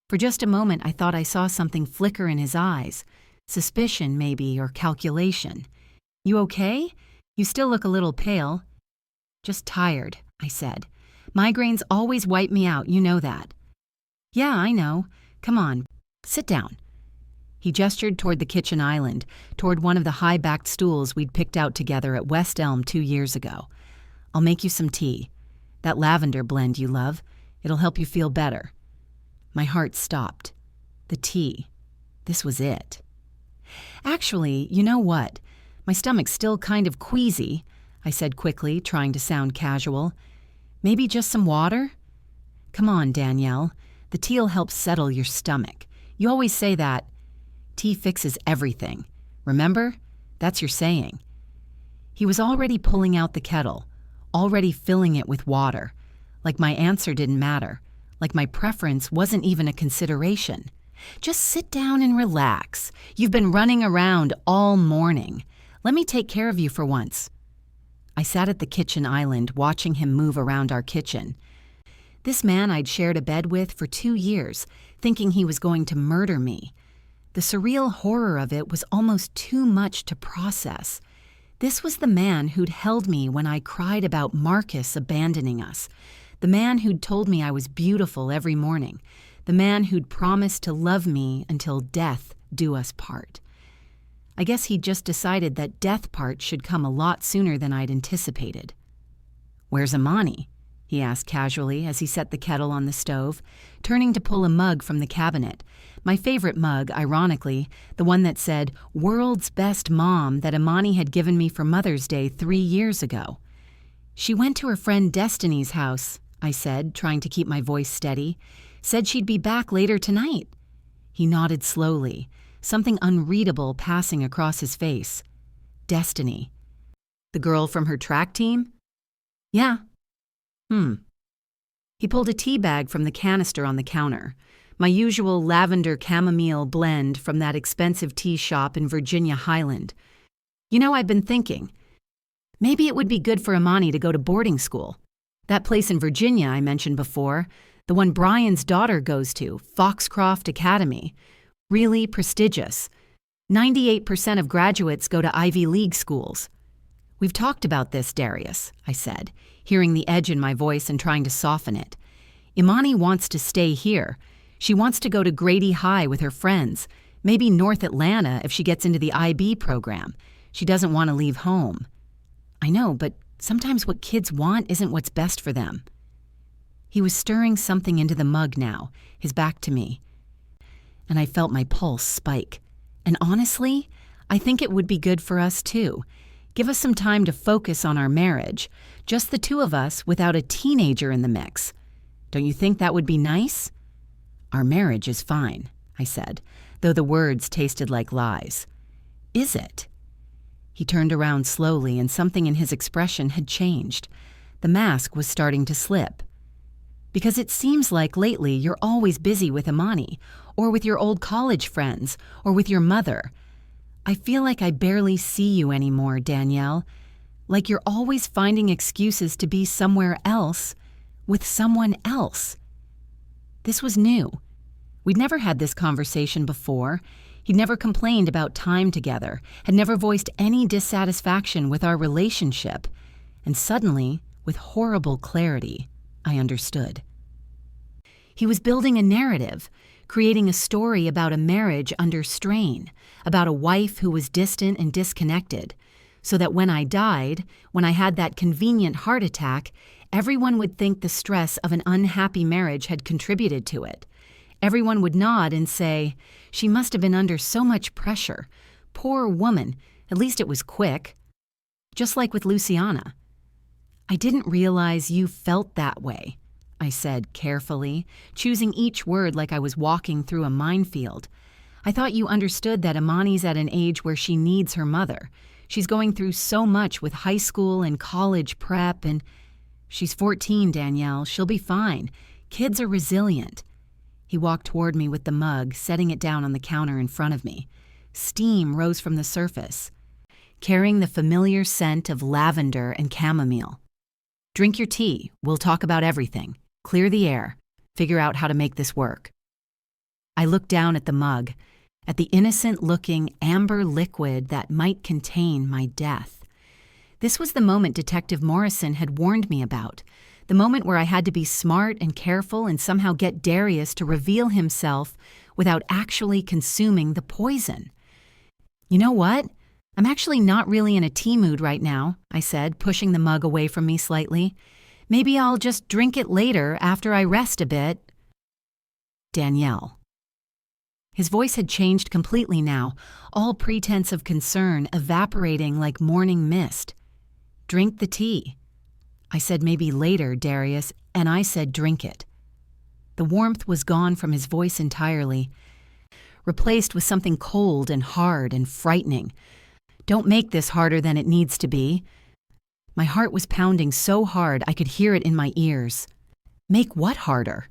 For just a moment, I thought I saw something flicker in his eyes. Suspicion, maybe, or calculation. You okay? You still look a little pale. Just tired, I said. Migraines always wipe me out, you know that. Yeah, I know. Come on, sit down. He gestured toward the kitchen island, toward one of the high-backed stools we'd picked out together at West Elm 2 years ago. I'll make you some tea. That lavender blend you love. It'll help you feel better. My heart stopped. The tea. This was it. Actually, you know what? My stomach's still kind of queasy, I said quickly, trying to sound casual. Maybe just some water? Come on, Danielle. The tea'll help settle your stomach. You always say that. Tea fixes everything. Remember? That's your saying. He was already pulling out the kettle, already filling it with water. Like my answer didn't matter, like my preference wasn't even a consideration. Just sit down and relax. You've been running around all morning. Let me take care of you for once. I sat at the kitchen island watching him move around our kitchen. This man I'd shared a bed with for 2 years, thinking he was going to murder me. The surreal horror of it was almost too much to process. This was the man who'd held me when I cried about Marcus abandoning us, the man who'd told me I was beautiful every morning, the man who'd promised to love me until death do us part. I guess he'd just decided that death part should come a lot sooner than I'd anticipated. "Where's Amani?" he asked casually as he set the kettle on the stove, turning to pull a mug from the cabinet. My favorite mug, ironically, the one that said, "World's Best Mom," that Amani had given me for Mother's Day 3 years ago. "She went to her friend Destiny's house," I said, trying to keep my voice steady. "Said she'd be back later tonight." He nodded slowly, something unreadable passing across his face. "Destiny. The girl from her track team?" "Yeah." He pulled a tea bag from the canister on the counter, my usual lavender chamomile blend from that expensive tea shop in Virginia Highland. "You know, I've been thinking, maybe it would be good for Amani to go to boarding school. That place in Virginia I mentioned before, the one Brian's daughter goes to, Foxcroft Academy. Really prestigious. 98% of graduates go to Ivy League schools." "We've talked about this, Darius," I said, hearing the edge in my voice and trying to soften it. "Imani wants to stay here. She wants to go to Grady High with her friends, maybe North Atlanta if she gets into the IB program. She doesn't want to leave home." "I know, but sometimes what kids want isn't what's best for them." He was stirring something into the mug now, his back to me, and I felt my pulse spike. And honestly, I think it would be good for us too. Give us some time to focus on our marriage, just the two of us without a teenager in the mix. Don't you think that would be nice? "Our marriage is fine," I said, though the words tasted like lies. "Is it?" He turned around slowly, and something in his expression had changed. The mask was starting to slip. "Because it seems like lately you're always busy with Imani, or with your old college friends, or with your mother. I feel like I barely see you anymore, Danielle. Like you're always finding excuses to be somewhere else, with someone else." This was new. We'd never had this conversation before. He'd never complained about time together, had never voiced any dissatisfaction with our relationship. And suddenly, with horrible clarity, I understood. He was building a narrative, creating a story about a marriage under strain, about a wife who was distant and disconnected, so that when I died, when I had that convenient heart attack, everyone would think the stress of an unhappy marriage had contributed to it. Everyone would nod and say, "She must have been under so much pressure. Poor woman, at least it was quick." Just like with Luciana. "I didn't realize you felt that way," I said carefully, choosing each word like I was walking through a minefield. "I thought you understood that Imani's at an age where she needs her mother. She's going through so much with high school and college prep, and she's 14, Danielle. She'll be fine. Kids are resilient." He walked toward me with the mug, setting it down on the counter in front of me. Steam rose from the surface, carrying the familiar scent of lavender and chamomile. "Drink your tea. We'll talk about everything. Clear the air. Figure out how to make this work." I looked down at the mug, at the innocent-looking amber liquid that might contain my death. This was the moment Detective Morrison had warned me about, the moment where I had to be smart and careful and somehow get Darius to reveal himself without actually consuming the poison. "You know what? I'm actually not really in a tea mood right now," I said, pushing the mug away from me slightly. "Maybe I'll just drink it later after I rest a bit." "Danielle." His voice had changed completely now, all pretense of concern evaporating like morning mist. "Drink the tea." I said maybe later, Darius, and I said drink it. The warmth was gone from his voice entirely, replaced with something cold and hard and frightening. "Don't make this harder than it needs to be." My heart was pounding so hard I could hear it in my ears. "Make what harder?"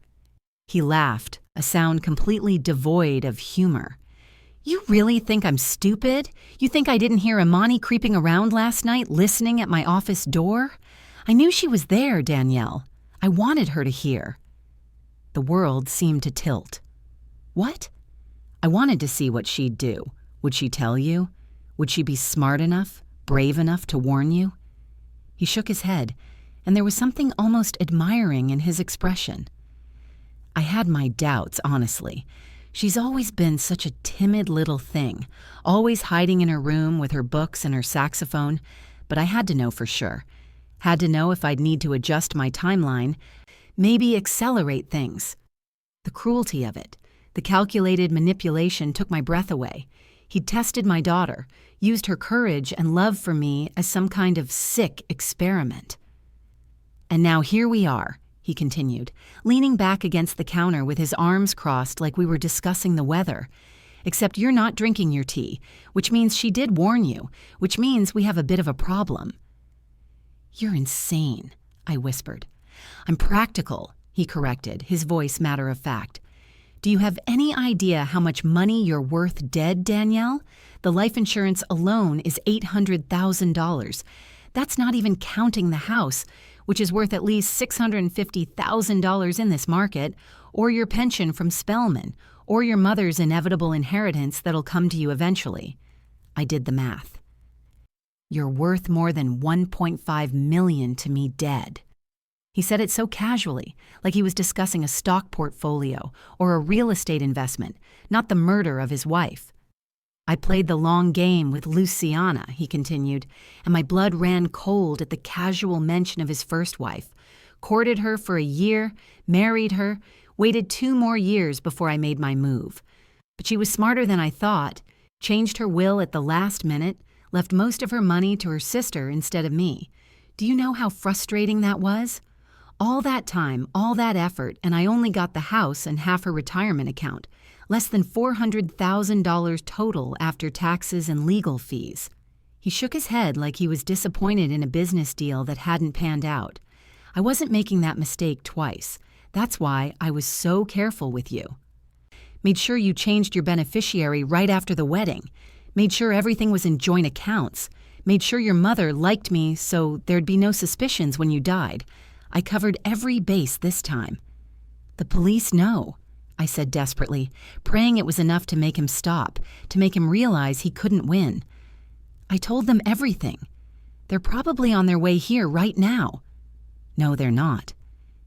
He laughed, a sound completely devoid of humor. "You really think I'm stupid? You think I didn't hear Imani creeping around last night, listening at my office door? I knew she was there, Danielle. I wanted her to hear." The world seemed to tilt. "What?" "I wanted to see what she'd do. Would she tell you? Would she be smart enough? brave enough to warn you?" He shook his head, and there was something almost admiring in his expression. I had my doubts, honestly. She's always been such a timid little thing, always hiding in her room with her books and her saxophone, but I had to know for sure. Had to know if I'd need to adjust my timeline, maybe accelerate things. The cruelty of it, the calculated manipulation took my breath away. He'd tested my daughter, used her courage and love for me as some kind of sick experiment. "And now here we are," he continued, leaning back against the counter with his arms crossed like we were discussing the weather. "Except you're not drinking your tea, which means she did warn you, which means we have a bit of a problem." "You're insane," I whispered. "I'm practical," he corrected, his voice matter of fact. "Do you have any idea how much money you're worth dead, Danielle? The life insurance alone is $800,000. That's not even counting the house, which is worth at least $650,000 in this market, or your pension from Spellman, or your mother's inevitable inheritance that'll come to you eventually." I did the math. "You're worth more than $1.5 million to me dead." He said it so casually, like he was discussing a stock portfolio or a real estate investment, not the murder of his wife. "I played the long game with Luciana," he continued, "and my blood ran cold at the casual mention of his first wife. Courted her for a year, married her, waited 2 more years before I made my move. But she was smarter than I thought, changed her will at the last minute, left most of her money to her sister instead of me. Do you know how frustrating that was? All that time, all that effort, and I only got the house and half her retirement account. Less than $400,000 total after taxes and legal fees." He shook his head like he was disappointed in a business deal that hadn't panned out. "I wasn't making that mistake twice. That's why I was so careful with you. Made sure you changed your beneficiary right after the wedding. Made sure everything was in joint accounts. Made sure your mother liked me so there'd be no suspicions when you died. I covered every base this time." "The police know," I said desperately, praying it was enough to make him stop, to make him realize he couldn't win. "I told them everything. They're probably on their way here right now." "No, they're not."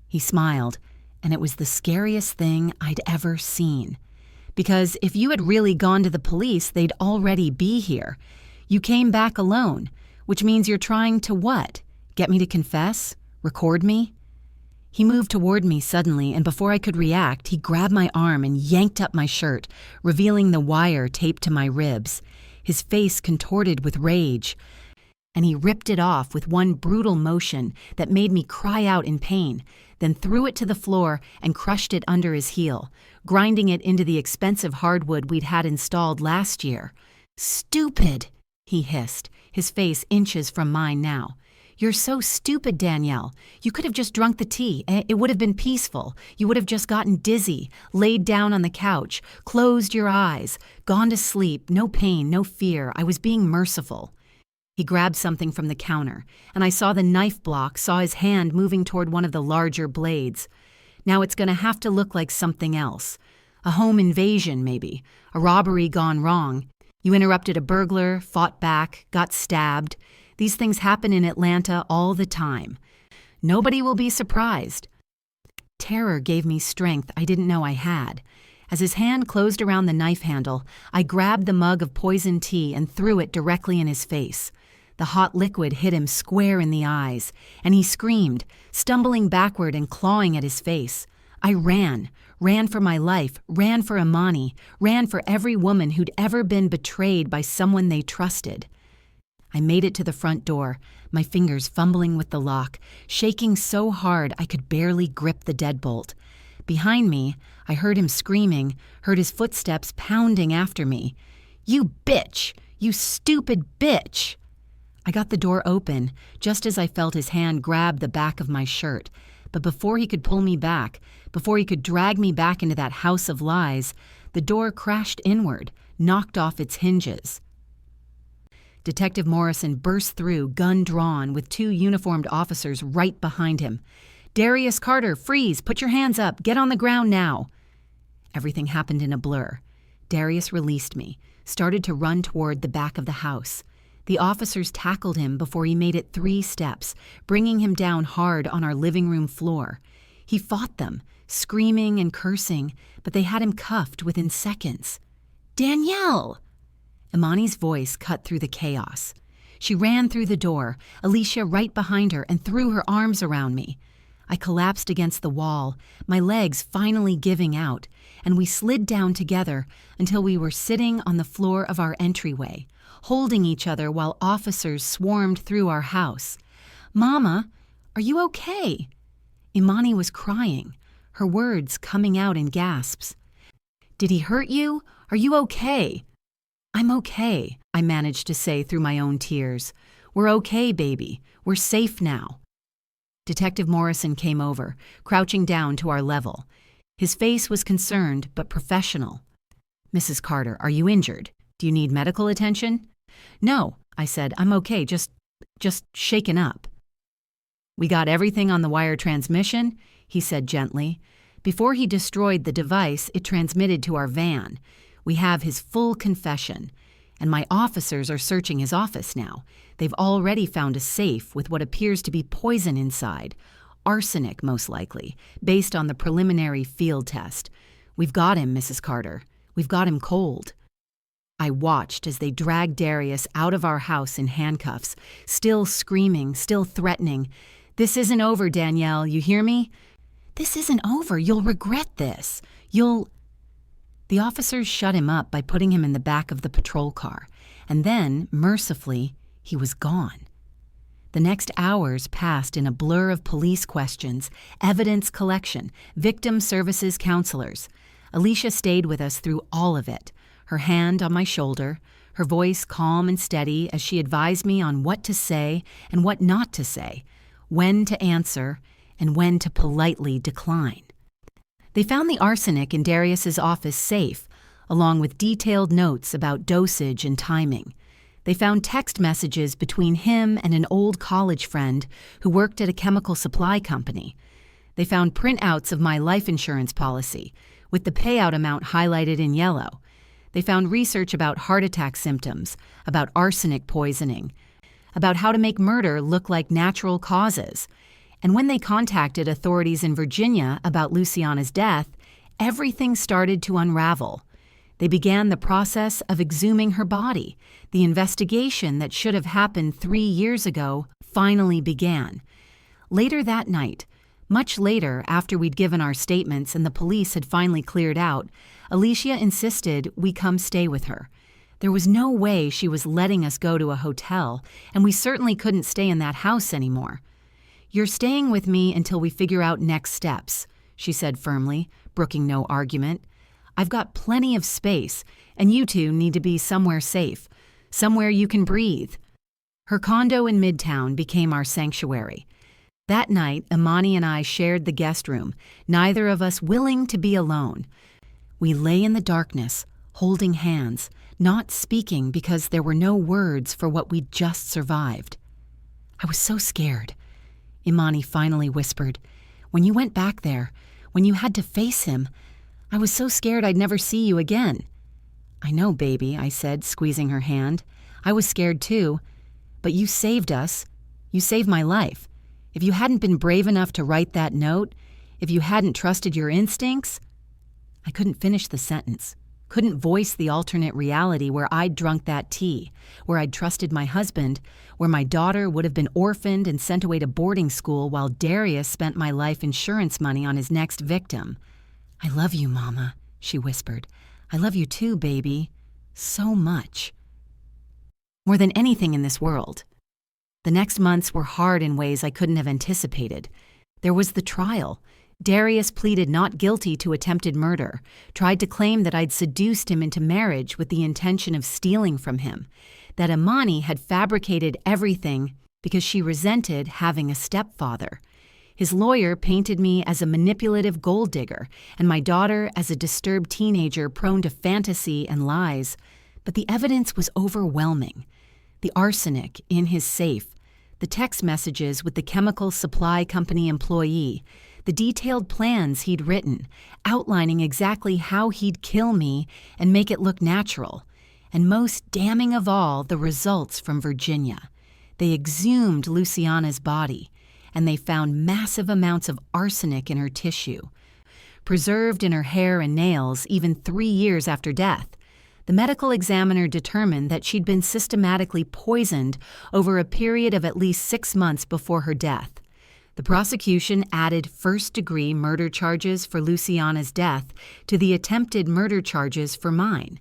He smiled, and it was the scariest thing I'd ever seen. "Because if you had really gone to the police, they'd already be here. You came back alone, which means you're trying to what? Get me to confess? Record me?" He moved toward me suddenly, and before I could react, he grabbed my arm and yanked up my shirt, revealing the wire taped to my ribs. His face contorted with rage, and he ripped it off with one brutal motion that made me cry out in pain, then threw it to the floor and crushed it under his heel, grinding it into the expensive hardwood we'd had installed last year. "Stupid!" he hissed, his face inches from mine now. "You're so stupid, Danielle. You could have just drunk the tea. It would have been peaceful. You would have just gotten dizzy, laid down on the couch, closed your eyes, gone to sleep, no pain, no fear. I was being merciful." He grabbed something from the counter, and I saw the knife block, saw his hand moving toward one of the larger blades. "Now it's going to have to look like something else. A home invasion, maybe. A robbery gone wrong. You interrupted a burglar, fought back, got stabbed. These things happen in Atlanta all the time. Nobody will be surprised." Terror gave me strength I didn't know I had. As his hand closed around the knife handle, I grabbed the mug of poisoned tea and threw it directly in his face. The hot liquid hit him square in the eyes, and he screamed, stumbling backward and clawing at his face. I ran for my life, ran for Imani, ran for every woman who'd ever been betrayed by someone they trusted. I made it to the front door, my fingers fumbling with the lock, shaking so hard I could barely grip the deadbolt. Behind me, I heard him screaming, heard his footsteps pounding after me. "You bitch! You stupid bitch!" I got the door open, just as I felt his hand grab the back of my shirt. But before he could pull me back, before he could drag me back into that house of lies, the door crashed inward, knocked off its hinges. Detective Morrison burst through, gun drawn, with 2 uniformed officers right behind him. "Darius Carter, freeze! Put your hands up! Get on the ground now!" Everything happened in a blur. Darius released me, started to run toward the back of the house. The officers tackled him before he made it 3 steps, bringing him down hard on our living room floor. He fought them, screaming and cursing, but they had him cuffed within seconds. "Danielle!" Imani's voice cut through the chaos. She ran through the door, Alicia right behind her, and threw her arms around me. I collapsed against the wall, my legs finally giving out, and we slid down together until we were sitting on the floor of our entryway, holding each other while officers swarmed through our house. "Mama, are you okay?" Imani was crying, her words coming out in gasps. "Did he hurt you? Are you okay?" "I'm okay," I managed to say through my own tears. "We're okay, baby. We're safe now." Detective Morrison came over, crouching down to our level. His face was concerned but professional. "Mrs. Carter, are you injured? Do you need medical attention?" "No," I said. "I'm okay, just shaken up." "We got everything on the wire transmission?" he said gently. Before he destroyed the device, it transmitted to our van. We have his full confession, and my officers are searching his office now. They've already found a safe with what appears to be poison inside. Arsenic, most likely, based on the preliminary field test. We've got him, Mrs. Carter. We've got him cold. I watched as they dragged Darius out of our house in handcuffs, still screaming, still threatening. "This isn't over, Danielle, you hear me? This isn't over. You'll regret this. The officers shut him up by putting him in the back of the patrol car, and then, mercifully, he was gone. The next hours passed in a blur of police questions, evidence collection, victim services counselors. Alicia stayed with us through all of it, her hand on my shoulder, her voice calm and steady as she advised me on what to say and what not to say, when to answer, and when to politely decline. They found the arsenic in Darius's office safe, along with detailed notes about dosage and timing. They found text messages between him and an old college friend who worked at a chemical supply company. They found printouts of my life insurance policy, with the payout amount highlighted in yellow. They found research about heart attack symptoms, about arsenic poisoning, about how to make murder look like natural causes. And when they contacted authorities in Virginia about Luciana's death, everything started to unravel. They began the process of exhuming her body. The investigation that should have happened 3 years ago finally began. Later that night, much later after we'd given our statements and the police had finally cleared out, Alicia insisted we come stay with her. There was no way she was letting us go to a hotel, and we certainly couldn't stay in that house anymore. "You're staying with me until we figure out next steps," she said firmly, brooking no argument. "I've got plenty of space, and you two need to be somewhere safe, somewhere you can breathe." Her condo in Midtown became our sanctuary. That night, Imani and I shared the guest room, neither of us willing to be alone. We lay in the darkness, holding hands, not speaking because there were no words for what we'd just survived. "I was so scared," Imani finally whispered. "When you went back there, when you had to face him, I was so scared I'd never see you again." "I know, baby," I said, squeezing her hand. "I was scared too. But you saved us. You saved my life. If you hadn't been brave enough to write that note, if you hadn't trusted your instincts—" I couldn't finish the sentence. Couldn't voice the alternate reality where I'd drunk that tea, where I'd trusted my husband, where my daughter would have been orphaned and sent away to boarding school while Darius spent my life insurance money on his next victim. "I love you, Mama," she whispered. "I love you too, baby. So much. More than anything in this world." The next months were hard in ways I couldn't have anticipated. There was the trial. Darius pleaded not guilty to attempted murder, tried to claim that I'd seduced him into marriage with the intention of stealing from him, that Imani had fabricated everything because she resented having a stepfather. His lawyer painted me as a manipulative gold digger and my daughter as a disturbed teenager prone to fantasy and lies. But the evidence was overwhelming. The arsenic in his safe, the text messages with the chemical supply company employee, the detailed plans he'd written, outlining exactly how he'd kill me and make it look natural, And most damning of all, the results from Virginia. They exhumed Luciana's body, and they found massive amounts of arsenic in her tissue, preserved in her hair and nails even 3 years after death. The medical examiner determined that she'd been systematically poisoned over a period of at least 6 months before her death. The prosecution added first-degree murder charges for Luciana's death to the attempted murder charges for mine.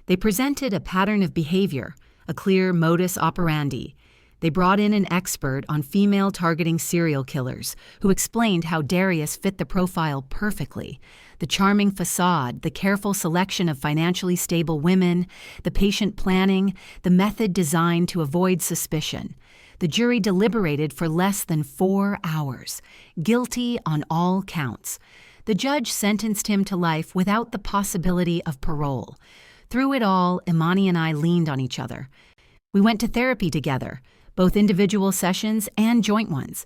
They presented a pattern of behavior, a clear modus operandi. They brought in an expert on female-targeting serial killers who explained how Darius fit the profile perfectly. The charming facade, the careful selection of financially stable women, the patient planning, the method designed to avoid suspicion. The jury deliberated for less than 4 hours, guilty on all counts. The judge sentenced him to life without the possibility of parole. Through it all, Imani and I leaned on each other. We went to therapy together, both individual sessions and joint ones.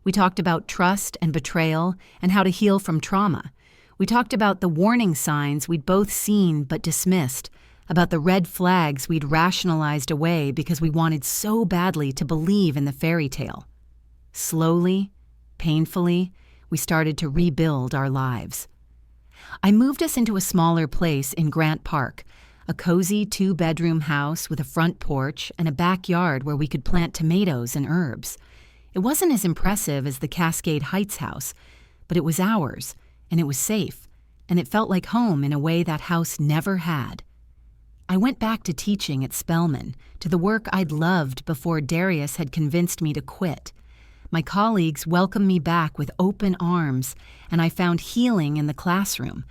We talked about trust and betrayal and how to heal from trauma. We talked about the warning signs we'd both seen but dismissed, about the red flags we'd rationalized away because we wanted so badly to believe in the fairy tale. Slowly, painfully, we started to rebuild our lives. I moved us into a smaller place in Grant Park, a cozy 2-bedroom house with a front porch and a backyard where we could plant tomatoes and herbs. It wasn't as impressive as the Cascade Heights house, but it was ours, and it was safe, and it felt like home in a way that house never had. I went back to teaching at Spelman, to the work I'd loved before Darius had convinced me to quit. My colleagues welcomed me back with open arms, and I found healing in the classroom,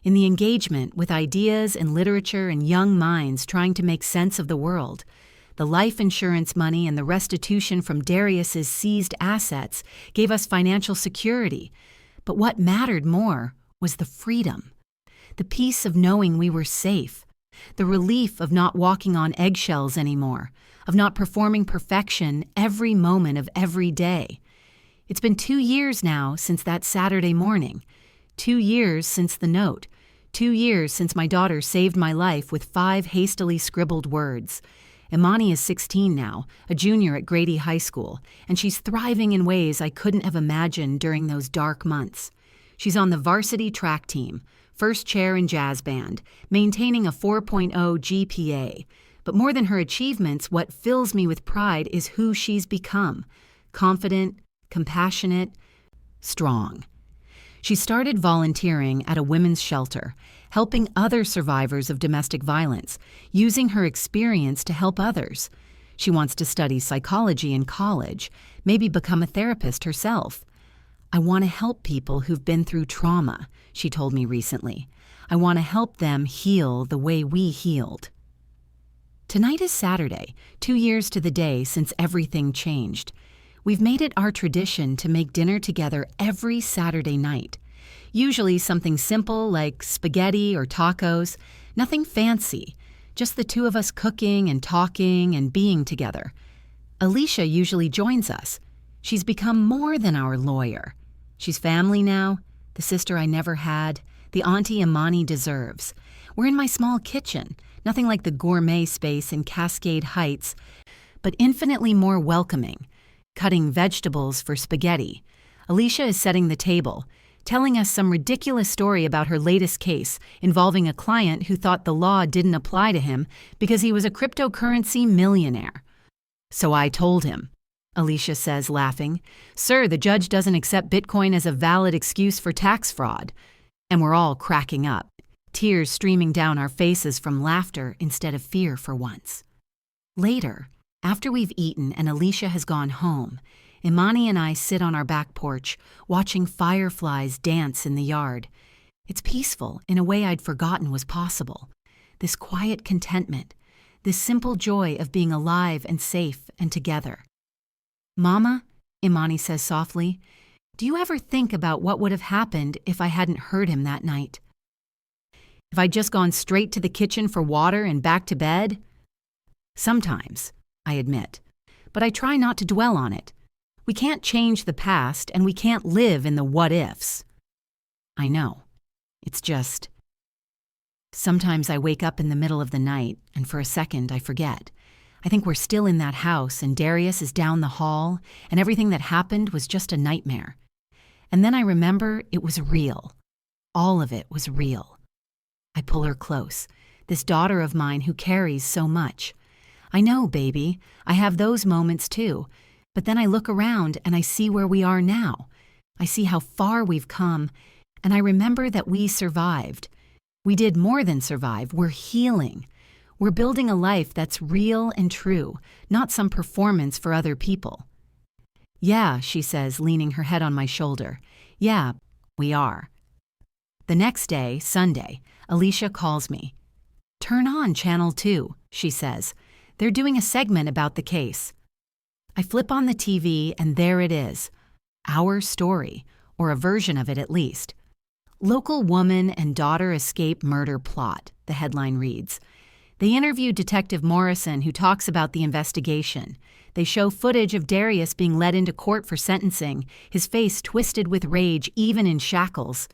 in the engagement with ideas and literature and young minds trying to make sense of the world. The life insurance money and the restitution from Darius's seized assets gave us financial security. But what mattered more was the freedom, the peace of knowing we were safe, the relief of not walking on eggshells anymore, of not performing perfection every moment of every day. It's been 2 years now since that Saturday morning, 2 years since the note, 2 years since my daughter saved my life with 5 hastily scribbled words. Imani is 16 now, a junior at Grady High School, and she's thriving in ways I couldn't have imagined during those dark months. She's on the varsity track team, first chair in jazz band, maintaining a 4.0 GPA. But more than her achievements, what fills me with pride is who she's become: confident, compassionate, strong. She started volunteering at a women's shelter, helping other survivors of domestic violence, using her experience to help others. She wants to study psychology in college, maybe become a therapist herself. I want to help people who've been through trauma, she told me recently. I want to help them heal the way we healed. Tonight is Saturday, 2 years to the day since everything changed. We've made it our tradition to make dinner together every Saturday night. Usually something simple like spaghetti or tacos, nothing fancy, just the two of us cooking and talking and being together. Alicia usually joins us. She's become more than our lawyer. She's family now, the sister I never had, the auntie Imani deserves. We're in my small kitchen, nothing like the gourmet space in Cascade Heights, but infinitely more welcoming, cutting vegetables for spaghetti. Alicia is setting the table, telling us some ridiculous story about her latest case involving a client who thought the law didn't apply to him because he was a cryptocurrency millionaire. So I told him, Alicia says, laughing, "Sir, the judge doesn't accept Bitcoin as a valid excuse for tax fraud." And we're all cracking up, tears streaming down our faces from laughter instead of fear for once. Later, after we've eaten and Alicia has gone home, Imani and I sit on our back porch, watching fireflies dance in the yard. It's peaceful in a way I'd forgotten was possible. This quiet contentment, this simple joy of being alive and safe and together. "Mama," Imani says softly, "do you ever think about what would have happened if I hadn't heard him that night? If I'd just gone straight to the kitchen for water and back to bed?" Sometimes, I admit, but I try not to dwell on it. We can't change the past, and we can't live in the what-ifs. I know. It's just Sometimes I wake up in the middle of the night, and for a second I forget. I think we're still in that house, and Darius is down the hall, and everything that happened was just a nightmare. And then I remember it was real. All of it was real. I pull her close, this daughter of mine who carries so much. I know, baby, I have those moments too, but then I look around and I see where we are now. I see how far we've come, and I remember that we survived. We did more than survive, we're healing. We're building a life that's real and true, not some performance for other people. Yeah, she says, leaning her head on my shoulder. Yeah, we are. The next day, Sunday, Alicia calls me. Turn on Channel 2, she says. They're doing a segment about the case. I flip on the TV and there it is. Our story, or a version of it at least. Local woman and daughter escape murder plot, the headline reads. They interview Detective Morrison, who talks about the investigation. They show footage of Darius being led into court for sentencing, his face twisted with rage even in shackles.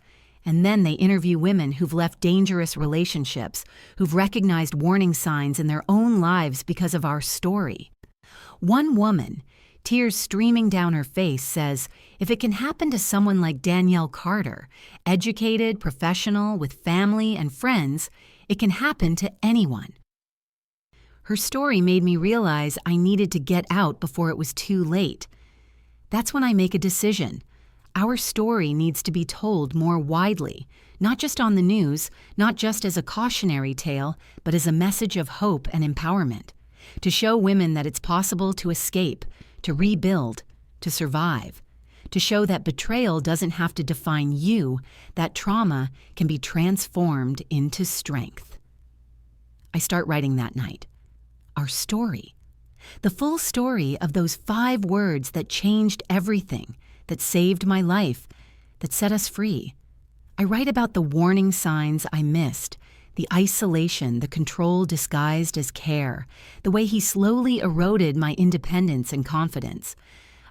And then they interview women who've left dangerous relationships, who've recognized warning signs in their own lives because of our story. One woman, tears streaming down her face, says, if it can happen to someone like Danielle Carter, educated, professional, with family and friends, it can happen to anyone. Her story made me realize I needed to get out before it was too late. That's when I make a decision. Our story needs to be told more widely, not just on the news, not just as a cautionary tale, but as a message of hope and empowerment, to show women that it's possible to escape, to rebuild, to survive, to show that betrayal doesn't have to define you, that trauma can be transformed into strength. I start writing that night. Our story. The full story of those 5 words that changed everything, that saved my life, that set us free. I write about the warning signs I missed, the isolation, the control disguised as care, the way he slowly eroded my independence and confidence.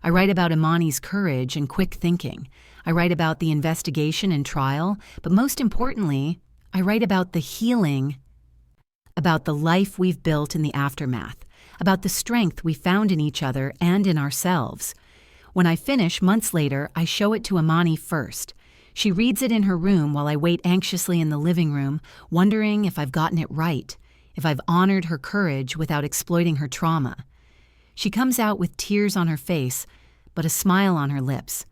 I write about Imani's courage and quick thinking. I write about the investigation and trial, but most importantly, I write about the healing, about the life we've built in the aftermath, about the strength we found in each other and in ourselves. When I finish, months later, I show it to Imani first. She reads it in her room while I wait anxiously in the living room, wondering if I've gotten it right, if I've honored her courage without exploiting her trauma. She comes out with tears on her face, but a smile on her lips.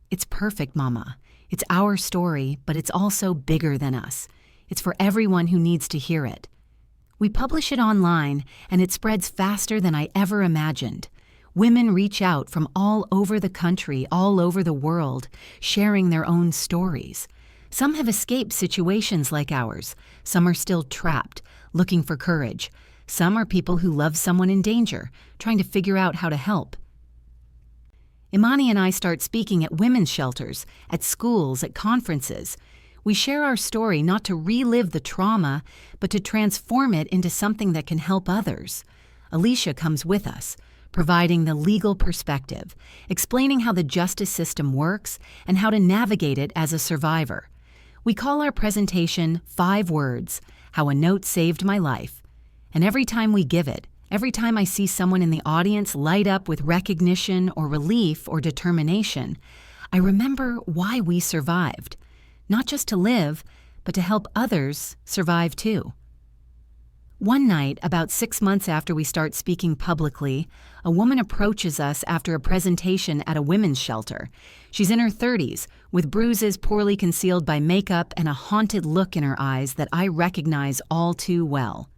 It's perfect, Mama. It's our story, but it's also bigger than us. It's for everyone who needs to hear it. We publish it online, and it spreads faster than I ever imagined. Women reach out from all over the country, all over the world, sharing their own stories. Some have escaped situations like ours. Some are still trapped, looking for courage. Some are people who love someone in danger, trying to figure out how to help. Imani and I start speaking at women's shelters, at schools, at conferences. We share our story not to relive the trauma, but to transform it into something that can help others. Alicia comes with us, providing the legal perspective, explaining how the justice system works and how to navigate it as a survivor. We call our presentation 5 Words, How a Note Saved My Life. And every time we give it, every time I see someone in the audience light up with recognition or relief or determination, I remember why we survived. Not just to live, but to help others survive too. One night, about 6 months after we start speaking publicly, a woman approaches us after a presentation at a women's shelter. She's in her 30s, with bruises poorly concealed by makeup and a haunted look in her eyes that I recognize all too well.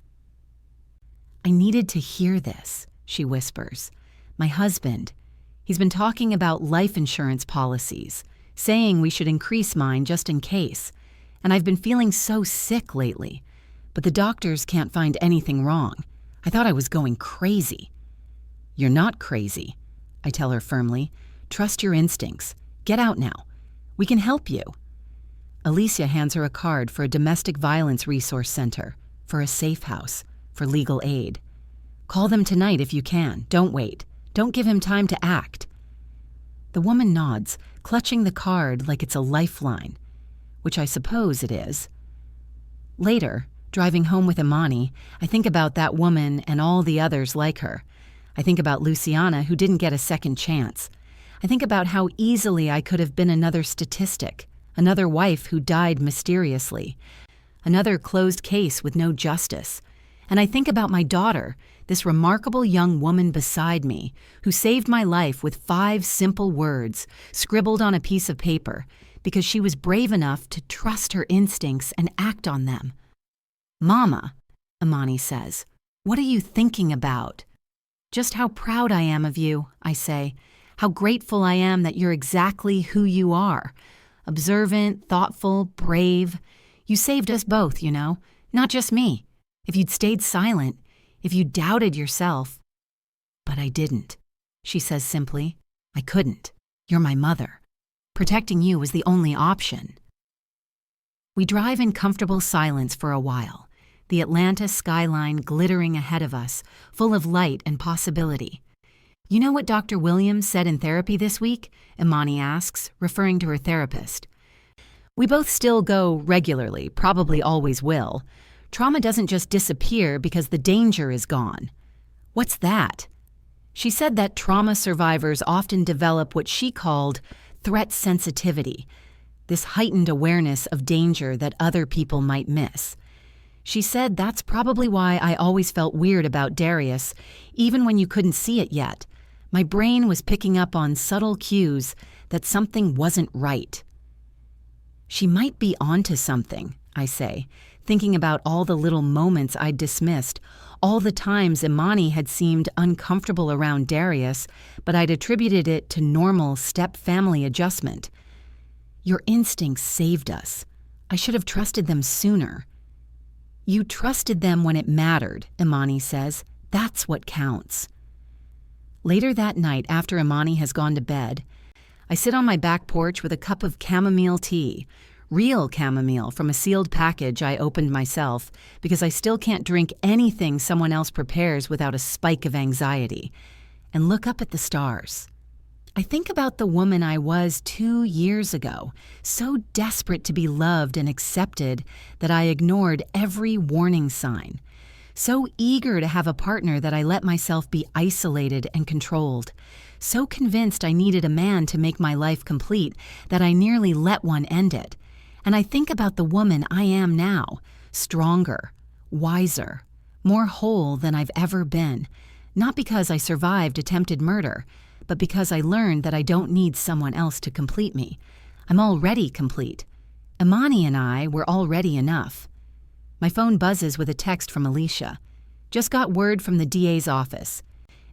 I needed to hear this, she whispers. My husband, he's been talking about life insurance policies, saying we should increase mine just in case. And I've been feeling so sick lately. But the doctors can't find anything wrong. I thought I was going crazy. You're not crazy, I tell her firmly. Trust your instincts. Get out now. We can help you. Alicia hands her a card for a domestic violence resource center, for a safe house, for legal aid. Call them tonight if you can. Don't wait. Don't give him time to act. The woman nods, clutching the card like it's a lifeline, which I suppose it is. Later, Driving home with Imani, I think about that woman and all the others like her. I think about Luciana, who didn't get a second chance. I think about how easily I could have been another statistic, another wife who died mysteriously, another closed case with no justice. And I think about my daughter, this remarkable young woman beside me, who saved my life with 5 simple words scribbled on a piece of paper because she was brave enough to trust her instincts and act on them. "Mama," Imani says, "what are you thinking about?" "Just how proud I am of you," I say. "How grateful I am that you're exactly who you are. Observant, thoughtful, brave. You saved us both, you know, not just me. If you'd stayed silent, if you doubted yourself." "But I didn't," she says simply. "I couldn't. You're my mother. Protecting you was the only option." We drive in comfortable silence for a while, the Atlanta skyline glittering ahead of us, full of light and possibility. "You know what Dr. Williams said in therapy this week?" Imani asks, referring to her therapist. "We both still go regularly, probably always will. Trauma doesn't just disappear because the danger is gone." "What's that?" She said that trauma survivors often develop what she called threat sensitivity, this heightened awareness of danger that other people might miss. She said that's probably why I always felt weird about Darius, even when you couldn't see it yet. My brain was picking up on subtle cues that something wasn't right. "She might be onto something," I say, thinking about all the little moments I'd dismissed, all the times Imani had seemed uncomfortable around Darius, but I'd attributed it to normal step-family adjustment. "Your instincts saved us. I should have trusted them sooner." "You trusted them when it mattered," Imani says. "That's what counts." Later that night, after Imani has gone to bed, I sit on my back porch with a cup of chamomile tea, real chamomile from a sealed package I opened myself because I still can't drink anything someone else prepares without a spike of anxiety, and look up at the stars. I think about the woman I was 2 years ago, so desperate to be loved and accepted that I ignored every warning sign, so eager to have a partner that I let myself be isolated and controlled, so convinced I needed a man to make my life complete that I nearly let one end it. And I think about the woman I am now, stronger, wiser, more whole than I've ever been, not because I survived attempted murder, but because I learned that I don't need someone else to complete me. I'm already complete. Imani and I were already enough. My phone buzzes with a text from Alicia. "Just got word from the DA's office.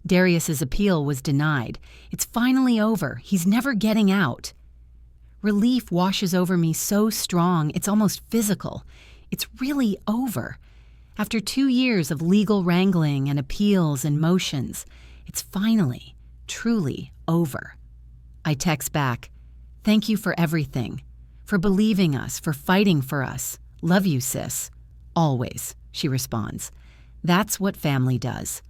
Darius's appeal was denied. It's finally over. He's never getting out." Relief washes over me so strong it's almost physical. It's really over. After 2 years of legal wrangling and appeals and motions, it's finally, truly over. I text back, "Thank you for everything, for believing us, for fighting for us. Love you, sis. Always," she responds. That's what family does.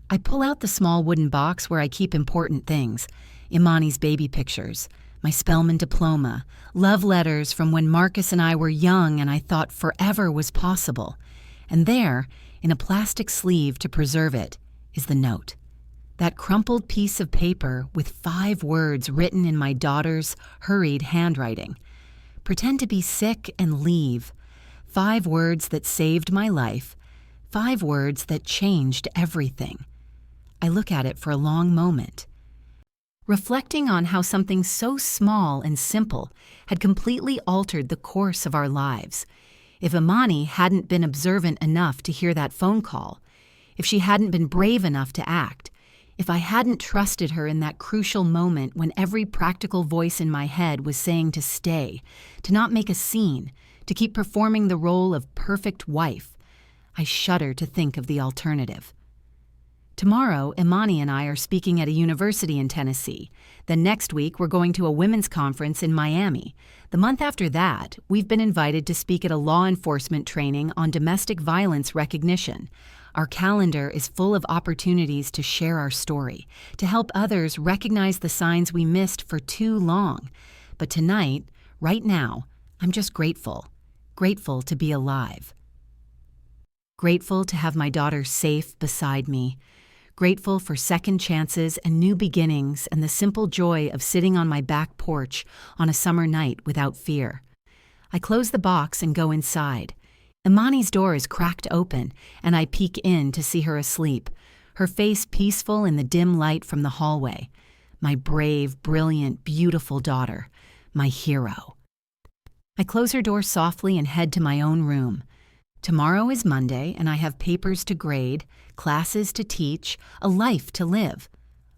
I pull out the small wooden box where I keep important things, Imani's baby pictures, my Spelman diploma, love letters from when Marcus and I were young and I thought forever was possible. And there, in a plastic sleeve to preserve it, is the note. That crumpled piece of paper with 5 words written in my daughter's hurried handwriting. Pretend to be sick and leave. 5 words that saved my life. 5 words that changed everything. I look at it for a long moment, reflecting on how something so small and simple had completely altered the course of our lives. If Imani hadn't been observant enough to hear that phone call, if she hadn't been brave enough to act, if I hadn't trusted her in that crucial moment when every practical voice in my head was saying to stay, to not make a scene, to keep performing the role of perfect wife, I shudder to think of the alternative. Tomorrow, Imani and I are speaking at a university in Tennessee. Then next week, we're going to a women's conference in Miami. The month after that, we've been invited to speak at a law enforcement training on domestic violence recognition. Our calendar is full of opportunities to share our story, to help others recognize the signs we missed for too long. But tonight, right now, I'm just grateful. Grateful to be alive. Grateful to have my daughter safe beside me. Grateful for second chances and new beginnings and the simple joy of sitting on my back porch on a summer night without fear. I close the box and go inside. Imani's door is cracked open, and I peek in to see her asleep, her face peaceful in the dim light from the hallway. My brave, brilliant, beautiful daughter, my hero. I close her door softly and head to my own room. Tomorrow is Monday, and I have papers to grade, classes to teach, a life to live.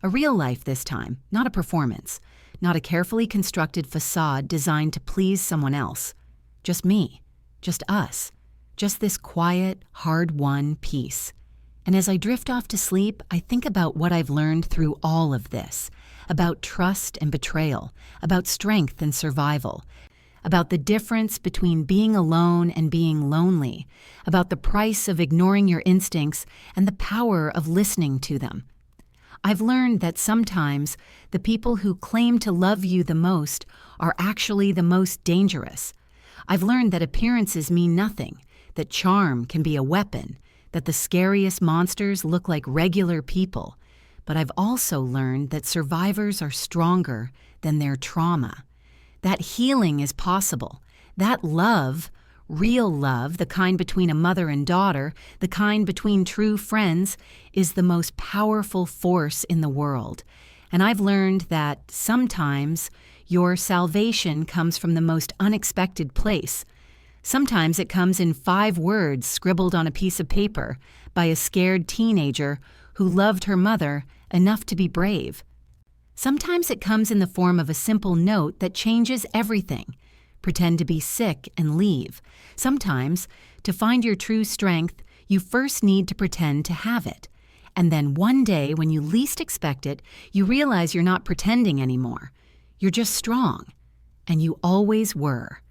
A real life this time, not a performance, not a carefully constructed facade designed to please someone else. Just me, just us, just this quiet, hard-won peace. And as I drift off to sleep, I think about what I've learned through all of this, about trust and betrayal, about strength and survival, about the difference between being alone and being lonely, about the price of ignoring your instincts and the power of listening to them. I've learned that sometimes the people who claim to love you the most are actually the most dangerous. I've learned that appearances mean nothing, that charm can be a weapon, that the scariest monsters look like regular people. But I've also learned that survivors are stronger than their trauma. That healing is possible. That love, real love, the kind between a mother and daughter, the kind between true friends, is the most powerful force in the world. And I've learned that sometimes your salvation comes from the most unexpected place. Sometimes it comes in 5 words scribbled on a piece of paper by a scared teenager who loved her mother enough to be brave. Sometimes it comes in the form of a simple note that changes everything. Pretend to be sick and leave. Sometimes, to find your true strength, you first need to pretend to have it. And then one day, when you least expect it, you realize you're not pretending anymore. You're just strong. And you always were.